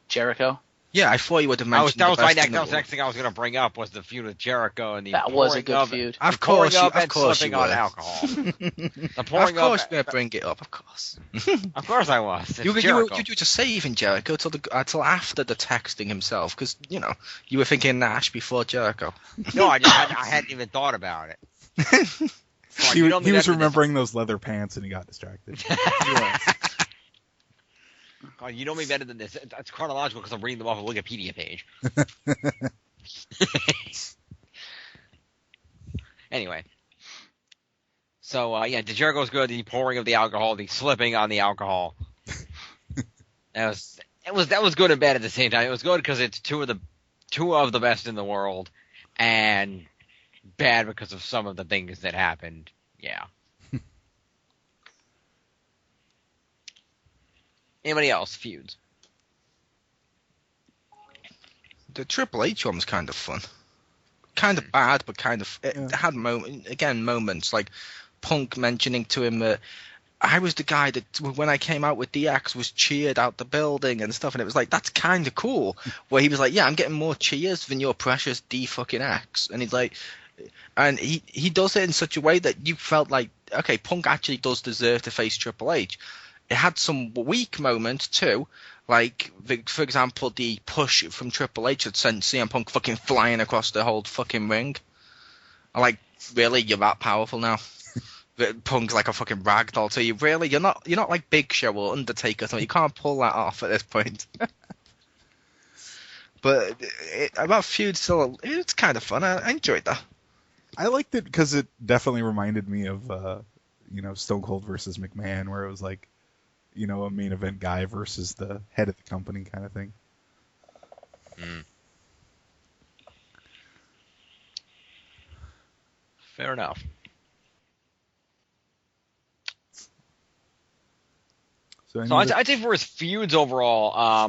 Jericho. Yeah, I thought you would have That was mentioned the next thing I was going to bring up was the feud with Jericho and the That was a pouring good of- feud. Of the pouring course, up of and course you slipping on were. alcohol. The Of pouring course, up. you're gonna bring it up. Of course. Of course I was. It's You were Jericho. just saving Jericho till after the texting himself, because you were thinking Nash before Jericho. No, I hadn't even thought about it. he was remembering those leather pants and he got distracted. Oh, you know me better than this. It's chronological because I'm reading them off a Wikipedia page. Anyway. So, the Jericho's good. The pouring of the alcohol, the slipping on the alcohol. That was good and bad at the same time. It was good because it's two of the best in the world, and bad because of some of the things that happened. Yeah. Anybody else feuds? The Triple H one was kind of fun. Kind of bad, but it had moments like Punk mentioning to him that I was the guy that when I came out with DX was cheered out the building and stuff, and it was like, that's kind of cool. Where he was like, yeah, I'm getting more cheers than your precious D-fucking-X. And he's like, and he does it in such a way that you felt like, okay, Punk actually does deserve to face Triple H. It had some weak moments too, like, for example, the push from Triple H that sent CM Punk fucking flying across the whole fucking ring. I'm like, really? You're that powerful now? Punk's like a fucking ragdoll to you. Really? You're not like Big Show or Undertaker, so you can't pull that off at this point. But about feud still, it's kind of fun. I enjoyed that. I liked it because it definitely reminded me of Stone Cold versus McMahon, where it was like, a main event guy versus the head of the company kind of thing. Fair enough. So I'd say for his feuds overall, I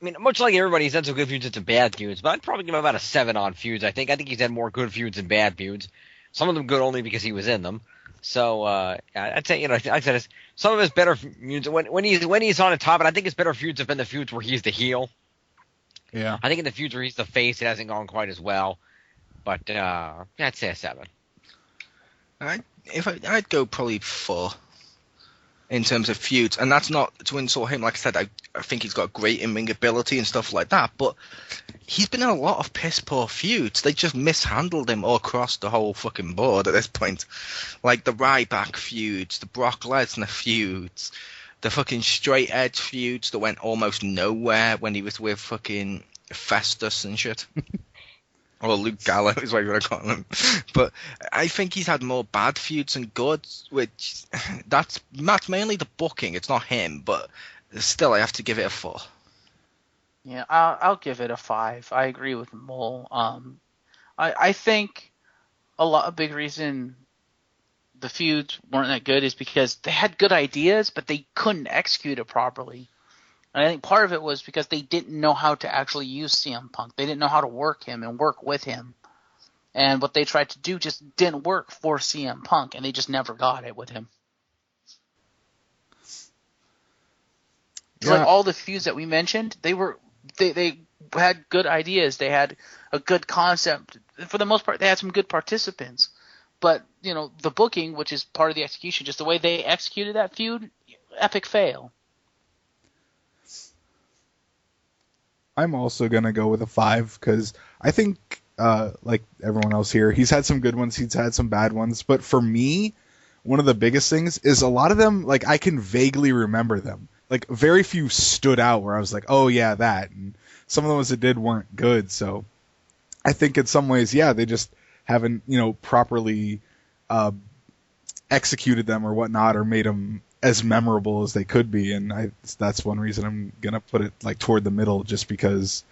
mean, much like everybody, he's had some good feuds and some bad feuds, but I'd probably give him about a 7 on feuds. I think he's had more good feuds than bad feuds. Some of them good only because he was in them. So I'd say I said some of his better feuds when he's on the top, and I think his better feuds have been the feuds where he's the heel. Yeah, I think in the feuds where he's the face, it hasn't gone quite as well. But I'd say a 7. I'd go probably 4 in terms of feuds, and that's not to insult him. Like I said, I think he's got great in-ring ability and stuff like that, but he's been in a lot of piss-poor feuds. They just mishandled him all across the whole fucking board at this point. Like the Ryback feuds, the Brock Lesnar feuds, the fucking straight edge feuds that went almost nowhere when he was with fucking Festus and shit. Or Luke Gallows is what you want to call him. But I think he's had more bad feuds than good, which that's mainly the booking. It's not him, but still I have to give it a 4. Yeah, I'll give it a 5. I agree with Mole. I think a big reason the feuds weren't that good is because they had good ideas, but they couldn't execute it properly. And I think part of it was because they didn't know how to actually use CM Punk. They didn't know how to work him and work with him. And what they tried to do just didn't work for CM Punk, and they just never got it with him. Yeah. Like all the feuds that we mentioned, they were they had good ideas. They had a good concept. For the most part, they had some good participants. But, the booking, which is part of the execution, just the way they executed that feud, epic fail. I'm also going to go with a 5 because I think, like everyone else here, he's had some good ones, he's had some bad ones. But for me, one of the biggest things is a lot of them, like, I can vaguely remember them. Like, very few stood out where I was like, oh, yeah, that. And some of the ones that did weren't good. So I think in some ways, yeah, they just haven't, properly executed them or whatnot, or made them as memorable as they could be. And that's one reason I'm going to put it, like, toward the middle, just because,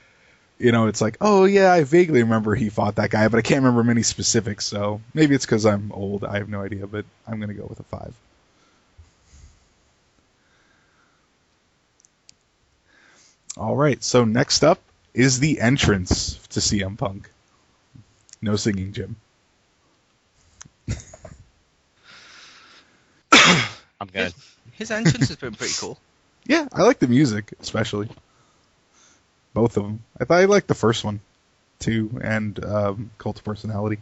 it's like, oh, yeah, I vaguely remember he fought that guy, but I can't remember many specifics. So maybe it's because I'm old. I have no idea, but I'm going to go with a 5. All right, so next up is the entrance to CM Punk. No singing, Jim. I'm good. His entrance has been pretty cool. Yeah, I like the music, especially. Both of them. I liked the first one, too, and Cult of Personality.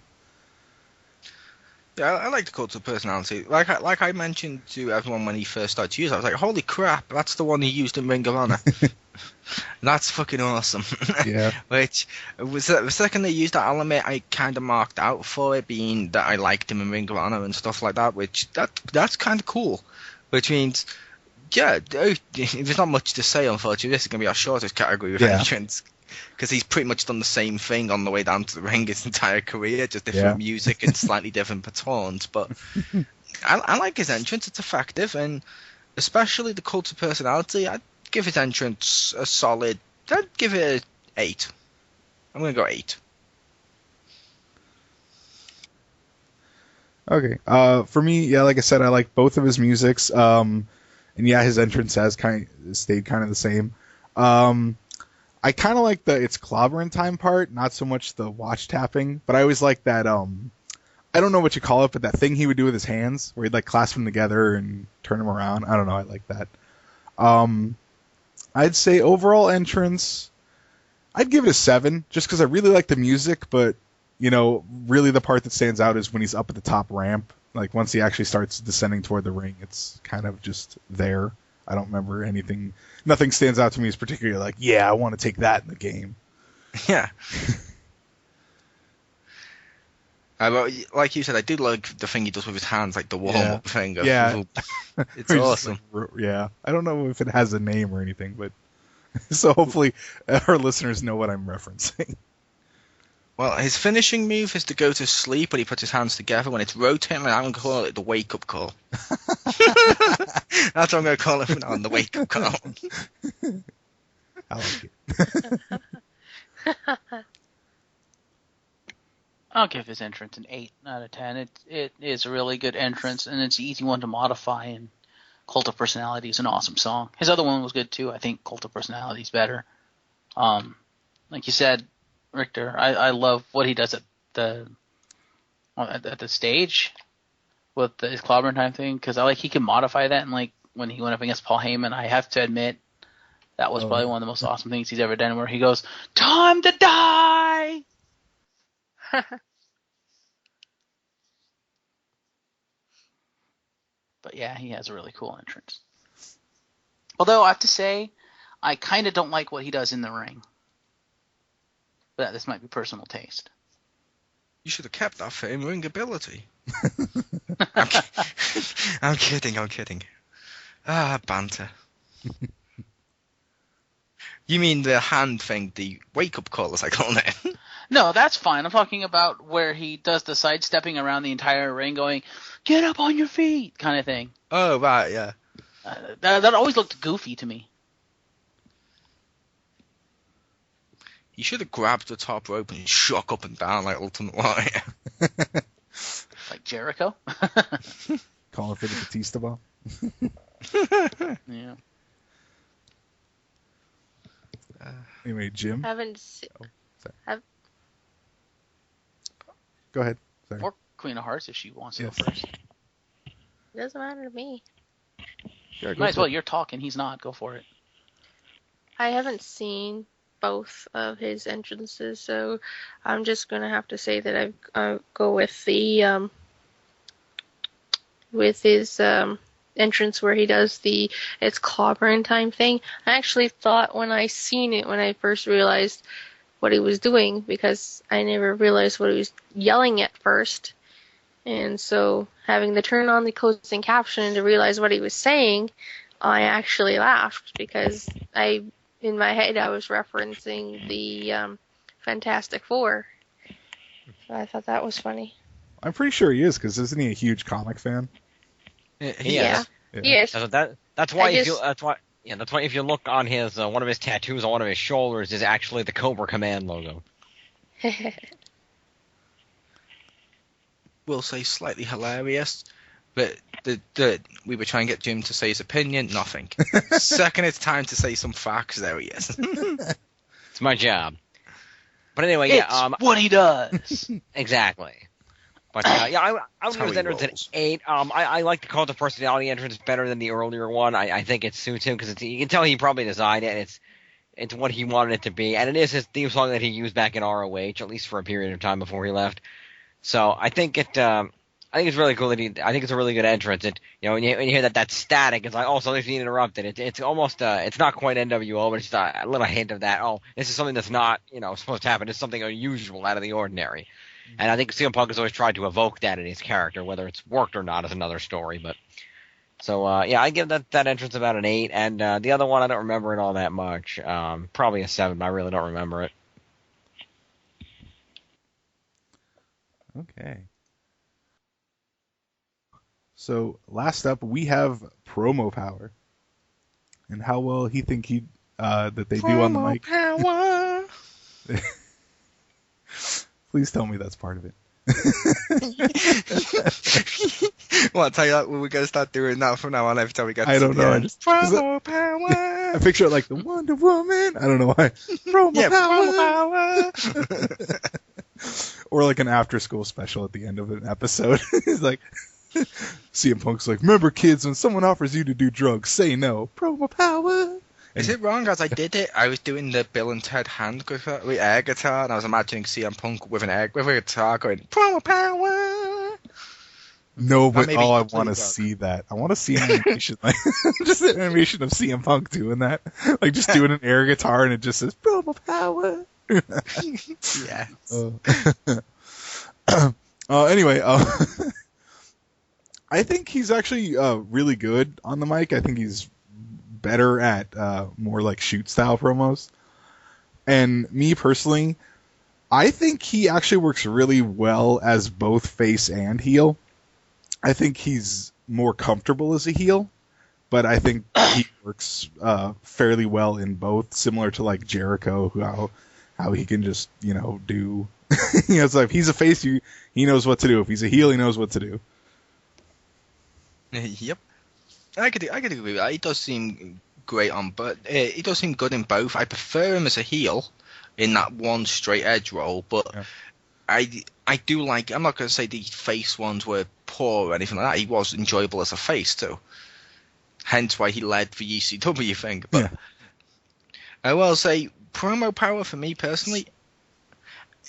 Yeah, I like the Cult of Personality. Like I mentioned to everyone when he first started to use it, I was like, holy crap, that's the one he used in Ring of Honor. That's fucking awesome. Yeah. Which, was the second they used that element, I kind of marked out for it, being that I liked him in Ring of Honor and stuff like that, which, that's kind of cool. Which means, yeah, there's not much to say, unfortunately. This is going to be our shortest category of entrance. Because he's pretty much done the same thing on the way down to the ring his entire career, just different music and slightly different batons. But I like his entrance; it's effective, and especially the Cult of Personality. I'd give his entrance a solid. I'd give it an 8. I'm gonna go 8. Okay. For me, yeah, like I said, I like both of his musics. And yeah, his entrance has stayed kind of the same. I kind of like the it's clobbering time part, not so much the watch tapping, but I always like that, I don't know what you call it, but that thing he would do with his hands, where he'd like clasp them together and turn them around. I don't know, I like that. I'd say overall entrance, I'd give it a 7, just because I really like the music, but, really the part that stands out is when he's up at the top ramp. Like, once he actually starts descending toward the ring, it's kind of just there. I don't remember anything. Nothing stands out to me as particularly like, yeah, I want to take that in the game. Yeah. Well, like you said, I do like the thing he does with his hands, like the warm-up thing. Yeah. It's awesome. Like, yeah. I don't know if it has a name or anything, but so hopefully our listeners know what I'm referencing. Well, his finishing move is to go to sleep when he puts his hands together. When it's rotating, I'm going to call it the wake-up call. That's what I'm going to call it from now on, the wake-up call. I like it. I'll give his entrance an 8 out of 10. It is a really good entrance, and it's an easy one to modify, and Cult of Personality is an awesome song. His other one was good, too. I think Cult of Personality is better. Like you said, Richter, I love what he does at the stage with his clobbering time thing, because he can modify that, and like when he went up against Paul Heyman, I have to admit that was probably one of the most awesome things he's ever done, where he goes, "Time to die!" But yeah, he has a really cool entrance. Although I have to say, I kind of don't like what he does in the ring. But this might be personal taste. You should have kept that for in-ring ability. I'm kidding. Banter. You mean the hand thing, the wake-up call, as I call it? No, that's fine. I'm talking about where he does the sidestepping around the entire ring going, "Get up on your feet," kind of thing. Oh, right, yeah. That always looked goofy to me. He should have grabbed the top rope and shook up and down like Ultimate Warrior. Like Jericho? Calling for the Batista ball. Yeah. Anyway, Jim. Haven't se- Go ahead. Sorry. Or Queen of Hearts if she wants to Yes. go first. It doesn't matter to me. Yeah, go Might as for well. it. You're talking. He's not. Go for it. I haven't seen both of his entrances, so I'm just gonna have to say that I go with the with his entrance where he does it's clobbering time thing. I actually thought when I seen it when I first realized what he was doing, because I never realized what he was yelling at first. And so having to turn on the closing caption to realize what he was saying, I actually laughed because in my head I was referencing the Fantastic Four. So I thought that was funny. I'm pretty sure he is, because isn't he a huge comic fan? Yeah. Yeah. Yes. That's why if you look on his one of his tattoos on one of his shoulders is actually the Cobra Command logo. Will say slightly hilarious, but we were trying to get Jim to say his opinion, nothing. Second it's time to say some facts, there he is. It's my job. But anyway, It's what he does. exactly. But I would how give his he entrance an rolls. 8. I like the cult of personality entrance better than the earlier one. I think it suits him because you can tell he probably designed it, and it's what he wanted it to be, and it is his theme song that he used back in ROH, at least for a period of time before he left. So I think it's really cool that I think it's a really good entrance. When you hear that static, it's like, oh, something's being interrupted. It's almost it's not quite NWO, but it's a little hint of that. Oh, this is something that's not supposed to happen. It's something unusual, out of the ordinary. And I think CM Punk has always tried to evoke that in his character. Whether it's worked or not is another story. But so I give that entrance about an 8, and the other one I don't remember it all that much. Probably a 7. But I really don't remember it. Okay. So last up, we have promo power, and how well he think that they do on the mic. Power. Please tell me that's part of it. Well, I'll tell you what, we're going to start doing that from now on every time we get I don't know. Promo power. I picture it like the Wonder Woman. I don't know why. Promo power. Promo power. Or like an after-school special at the end of an episode. He's like, CM Punk's like, remember kids, when someone offers you to do drugs, say no. Promo power. Is it wrong? As I did it, I was doing the Bill and Ted hand guitar, with air guitar, and I was imagining CM Punk with a guitar going, promo power. No, but maybe I completely want to wrong. see that. I want to see an animation, like just an animation of CM Punk doing that, like just doing an air guitar, and it just says promo power. Yeah. Anyway, I think he's actually really good on the mic. I think he's better at more like shoot style promos. And me personally, I think he actually works really well as both face and heel. I think he's more comfortable as a heel, but I think he works fairly well in both, similar to like Jericho, how he can just do. It's like if he's a face, he knows what to do. If he's a heel, he knows what to do. Yep. I could agree with that. He does seem great on, but he does seem good in both. I prefer him as a heel in that one straight edge role, but yeah. I do like. I'm not going to say the face ones were poor or anything like that. He was enjoyable as a face too. Hence why he led the ECW thing. But yeah. I will say promo power for me personally.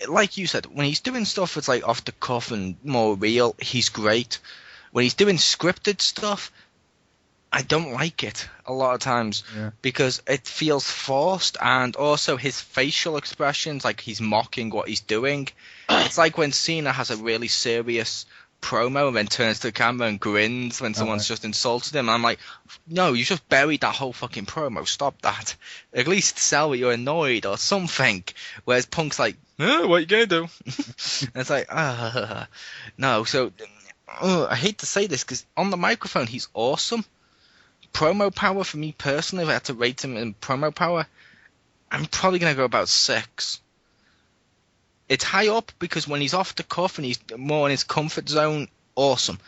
Like you said, when he's doing stuff that's like off the cuff and more real, he's great. When he's doing scripted stuff, I don't like it a lot of times because it feels forced, and also his facial expressions, like he's mocking what he's doing. It's like when Cena has a really serious promo and then turns to the camera and grins when someone's just insulted him. I'm like, no, you just buried that whole fucking promo. Stop that. At least sell that you're annoyed or something. Whereas Punk's like, what you gonna do? And it's like, no. So I hate to say this because on the microphone he's awesome. Promo power for me personally, if I had to rate him in promo power, I'm probably going to go about 6. It's high up because when he's off the cuff and he's more in his comfort zone, awesome.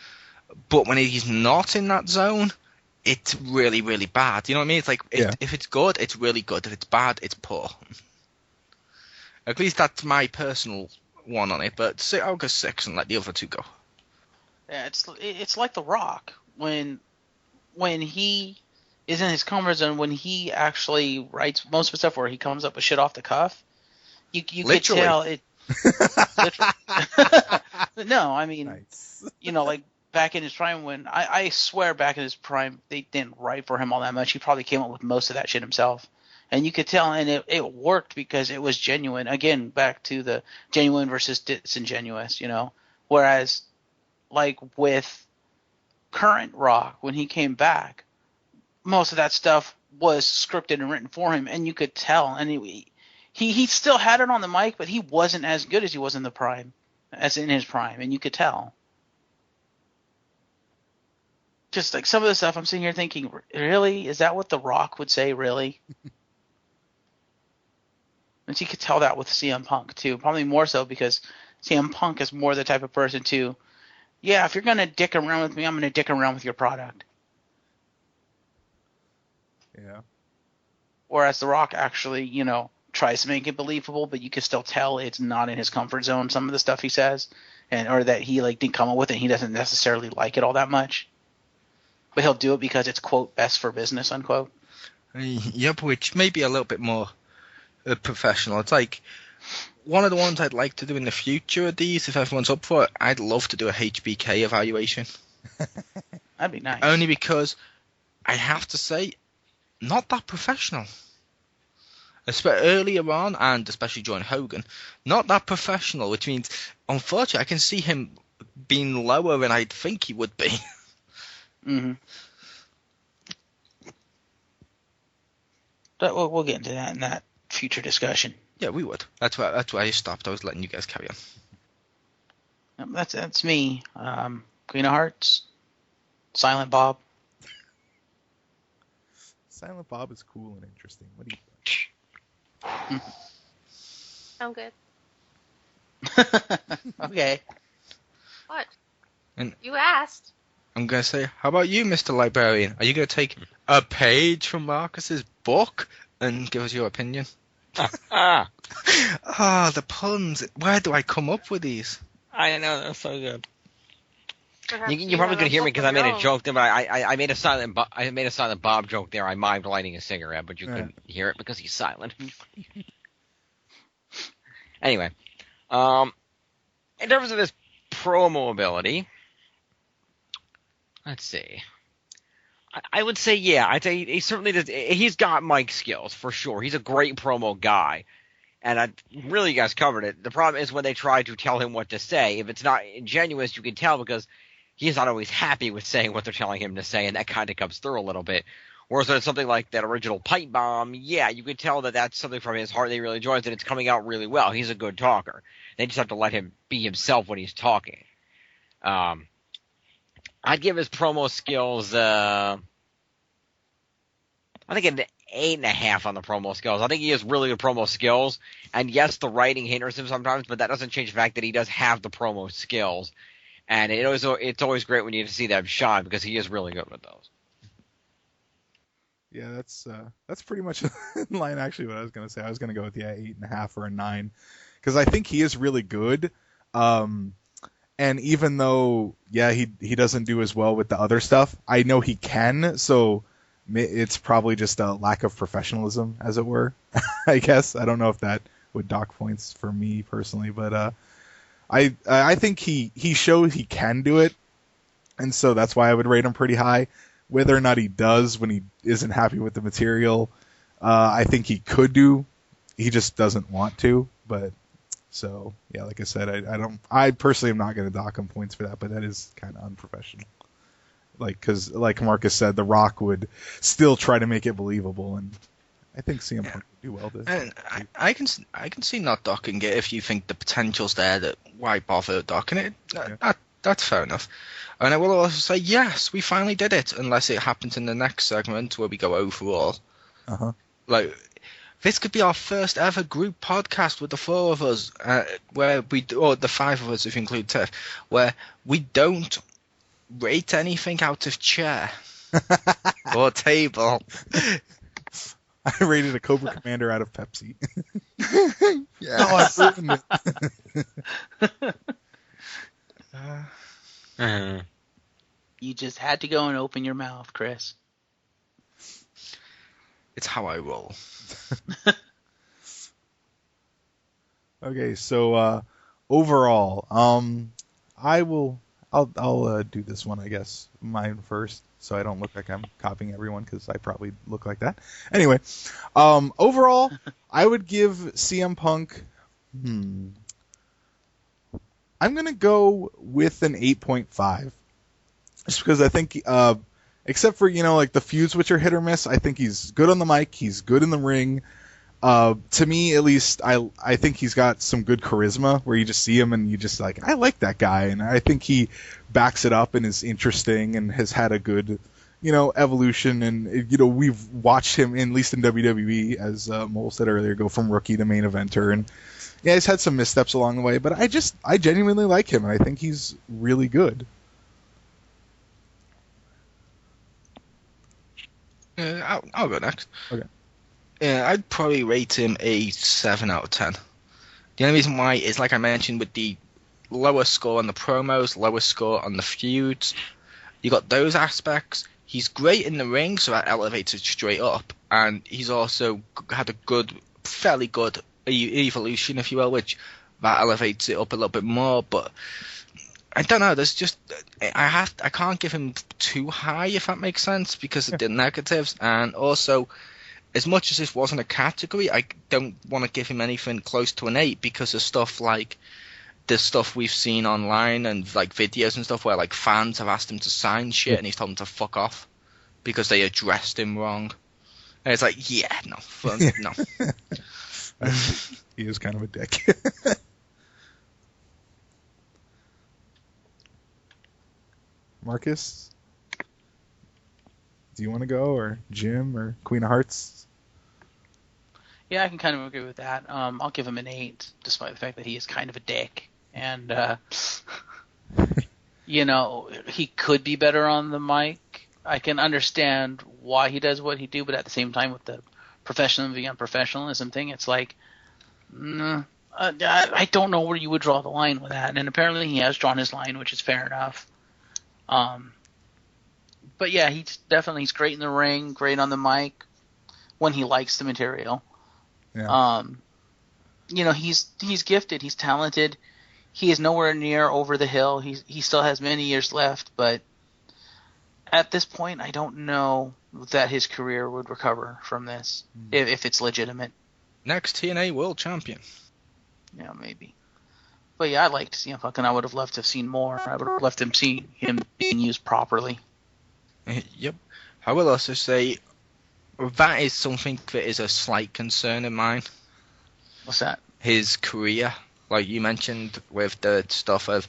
But when he's not in that zone, it's really, really bad. You know what I mean? It's like, if it's good, it's really good. If it's bad, it's poor. At least that's my personal one on it, but I'll go 6 and let the other 2 go. Yeah, it's like The Rock when he is in his comfort zone when he actually writes most of his stuff where he comes up with shit off the cuff. You could Literally. tell it. Literally. No, I mean, Nice. like back in his prime when I swear back in his prime they didn't write for him all that much. He probably came up with most of that shit himself. And you could tell, and it worked because it was genuine. Again, back to the genuine versus disingenuous, Whereas, like with current Rock, when he came back, most of that stuff was scripted and written for him, and you could tell. And he still had it on the mic, but he wasn't as good as he was in the prime, as in his prime, and you could tell. Just like some of the stuff, I'm sitting here thinking, really? Is that what The Rock would say, really? And you could tell that with CM Punk, too. Probably more so because CM Punk is more the type of person to, yeah, if you're going to dick around with me, I'm going to dick around with your product. Yeah. Whereas The Rock actually, tries to make it believable, but you can still tell it's not in his comfort zone, some of the stuff he says, or that he didn't come up with it, and he doesn't necessarily like it all that much. But he'll do it because it's, quote, best for business, unquote. Yep, which may be a little bit more professional. It's like one of the ones I'd like to do in the future of these, if everyone's up for it. I'd love to do a HBK evaluation. That'd be nice. Only because I have to say, not that professional. Especially earlier on, and especially during Hogan, not that professional, which means, unfortunately, I can see him being lower than I'd think he would be. Mm-hmm. But we'll get into that in that future discussion. Yeah, we would. That's why I stopped. I was letting you guys carry on. That's me. Queen of Hearts, Silent Bob. Silent Bob is cool and interesting. What do you think? I'm good. Okay. What? And- You asked. I'm going to say, how about you, Mr. Librarian? Are you going to take a page from Marcus's book and give us your opinion? Ah, The puns. Where do I come up with these? I know, that's so good. Perhaps You probably have could hear me book because of I made your a own. joke there, but I made a silent Bob joke there. I mimed lighting a cigarette, but you couldn't hear it because he's silent. Anyway, in terms of his promo ability, let's see. I would say, yeah, I'd say he certainly does. He's got mic skills for sure. He's a great promo guy, and you guys covered it. The problem is when they try to tell him what to say. If it's not ingenuous, you can tell because he's not always happy with saying what they're telling him to say, and that kind of comes through a little bit. Whereas when it's something like that original pipe bomb, yeah, you can tell that that's something from his heart that he really enjoys, and it's coming out really well. He's a good talker. They just have to let him be himself when he's talking. I'd give his promo skills, I think an 8.5 on the promo skills. I think he has really good promo skills, and yes, the writing hinders him sometimes, but that doesn't change the fact that he does have the promo skills. And it's always great when you see them shine because he is really good with those. Yeah, that's pretty much in line actually what I was gonna say. I was gonna go with 8.5 or a 9 because I think he is really good. And even though he doesn't do as well with the other stuff, I know he can. So it's probably just a lack of professionalism, as it were. I guess I don't know if that would dock points for me personally, but I think he showed he can do it, and so that's why I would rate him pretty high. Whether or not he does when he isn't happy with the material, I think he could do. He just doesn't want to. But so yeah, like I said, I personally am not going to dock him points for that. But that is kind of unprofessional. Because like Marcus said, The Rock would still try to make it believable, and I think CM Punk would do well. And I can see not docking it if you think the potential's there. That why bother docking it? That's fair enough. And I will also say, yes, we finally did it, unless it happens in the next segment where we go overall. Uh-huh. This could be our first ever group podcast with the four of us, or the five of us if you include Tiff, where we don't rate anything out of chair or table. I rated a Cobra Commander out of Pepsi. Yeah. Oh, I've ruined it. You just had to go and open your mouth, Chris. It's how I roll. Okay, so overall, I'll do this one, I guess, mine first, so I don't look like I'm copying everyone because I probably look like that. Anyway, overall, I would give CM Punk. I'm gonna go with an 8.5, just because I think, except for like the feuds which are hit or miss, I think he's good on the mic. He's good in the ring. To me, at least, I think he's got some good charisma where you just see him and you just like, I like that guy, and I think he backs it up and is interesting and has had a good, evolution. And we've watched him, at least in WWE, as Mole said earlier, go from rookie to main eventer, and yeah, he's had some missteps along the way, but I genuinely like him, and I think he's really good. I'll go next. Okay. Yeah, I'd probably rate him a 7 out of 10. The only reason why is, like I mentioned, with the lower score on the promos, lower score on the feuds, you got those aspects. He's great in the ring, so that elevates it straight up, and he's also had a fairly good evolution, if you will, which that elevates it up a little bit more. But I don't know. There's just I can't give him too high, if that makes sense, because of the negatives, and also, as much as this wasn't a category, I don't want to give him anything close to an 8 because of stuff like the stuff we've seen online and like videos and stuff where like fans have asked him to sign shit and he's told them to fuck off because they addressed him wrong. And it's like, no. He is kind of a dick. Marcus, do you want to go, or Jim, or Queen of Hearts? Yeah, I can kind of agree with that. I'll give him an 8, despite the fact that he is kind of a dick. And, he could be better on the mic. I can understand why he does what he do, but at the same time, with the professionalism and unprofessionalism thing, it's like, I don't know where you would draw the line with that. And apparently he has drawn his line, which is fair enough. But yeah, he's great in the ring, great on the mic when he likes the material. Yeah. He's gifted, he's talented. He is nowhere near over the hill. He still has many years left, but at this point, I don't know that his career would recover from this if it's legitimate. Next TNA World Champion. Yeah, maybe. But yeah, I'd like to see him. Fucking, I would have loved to have seen more. I would have loved to see him being used properly. Yep. I will also say that is something that is a slight concern of mine. What's that? His career, like you mentioned, with the stuff of,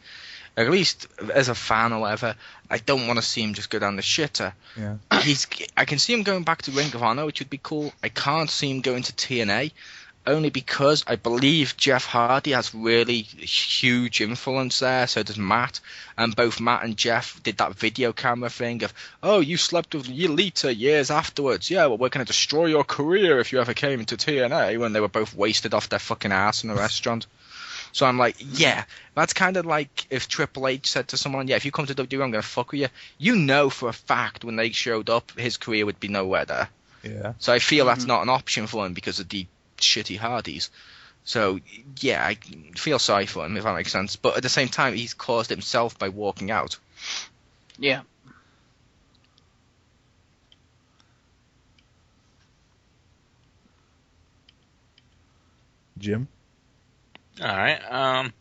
at least as a fan or whatever, I don't want to see him just go down the shitter. Yeah. I can see him going back to Ring of Honor, which would be cool. I can't see him going to TNA, only because I believe Jeff Hardy has really huge influence there, so does Matt. And both Matt and Jeff did that video camera thing of, oh, you slept with Lita years afterwards. Yeah, well, we're going to destroy your career if you ever came into TNA, when they were both wasted off their fucking ass in a restaurant. So I'm like, yeah, that's kind of like if Triple H said to someone, yeah, if you come to WWE, I'm going to fuck with you. You know for a fact when they showed up, his career would be nowhere there. Yeah. So I feel that's not an option for him because of the shitty Hardys. So, yeah, I feel sorry for him, if that makes sense. But at the same time, he's caused himself by walking out. Yeah. Jim? All right.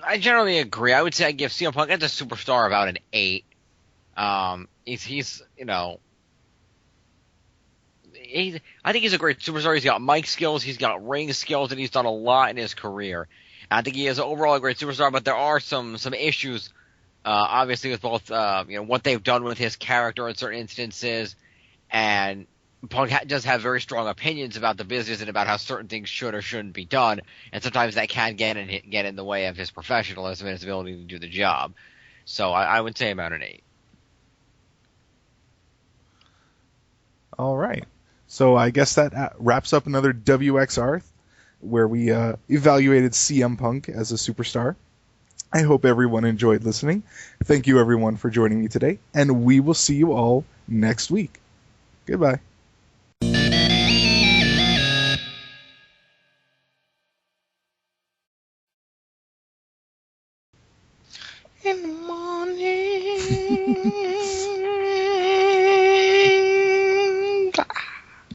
I generally agree. I would say I give CM Punk as a superstar about an 8. He's I think he's a great superstar. He's got mic skills, he's got ring skills, and he's done a lot in his career. I think he is overall a great superstar, but there are some issues, obviously, with both what they've done with his character in certain instances, and Punk does have very strong opinions about the business and about how certain things should or shouldn't be done, and sometimes that can get in the way of his professionalism and his ability to do the job. So I would say about an 8. All right. So I guess that wraps up another WXR, where we evaluated CM Punk as a superstar. I hope everyone enjoyed listening. Thank you, everyone, for joining me today, and we will see you all next week. Goodbye. in the morning.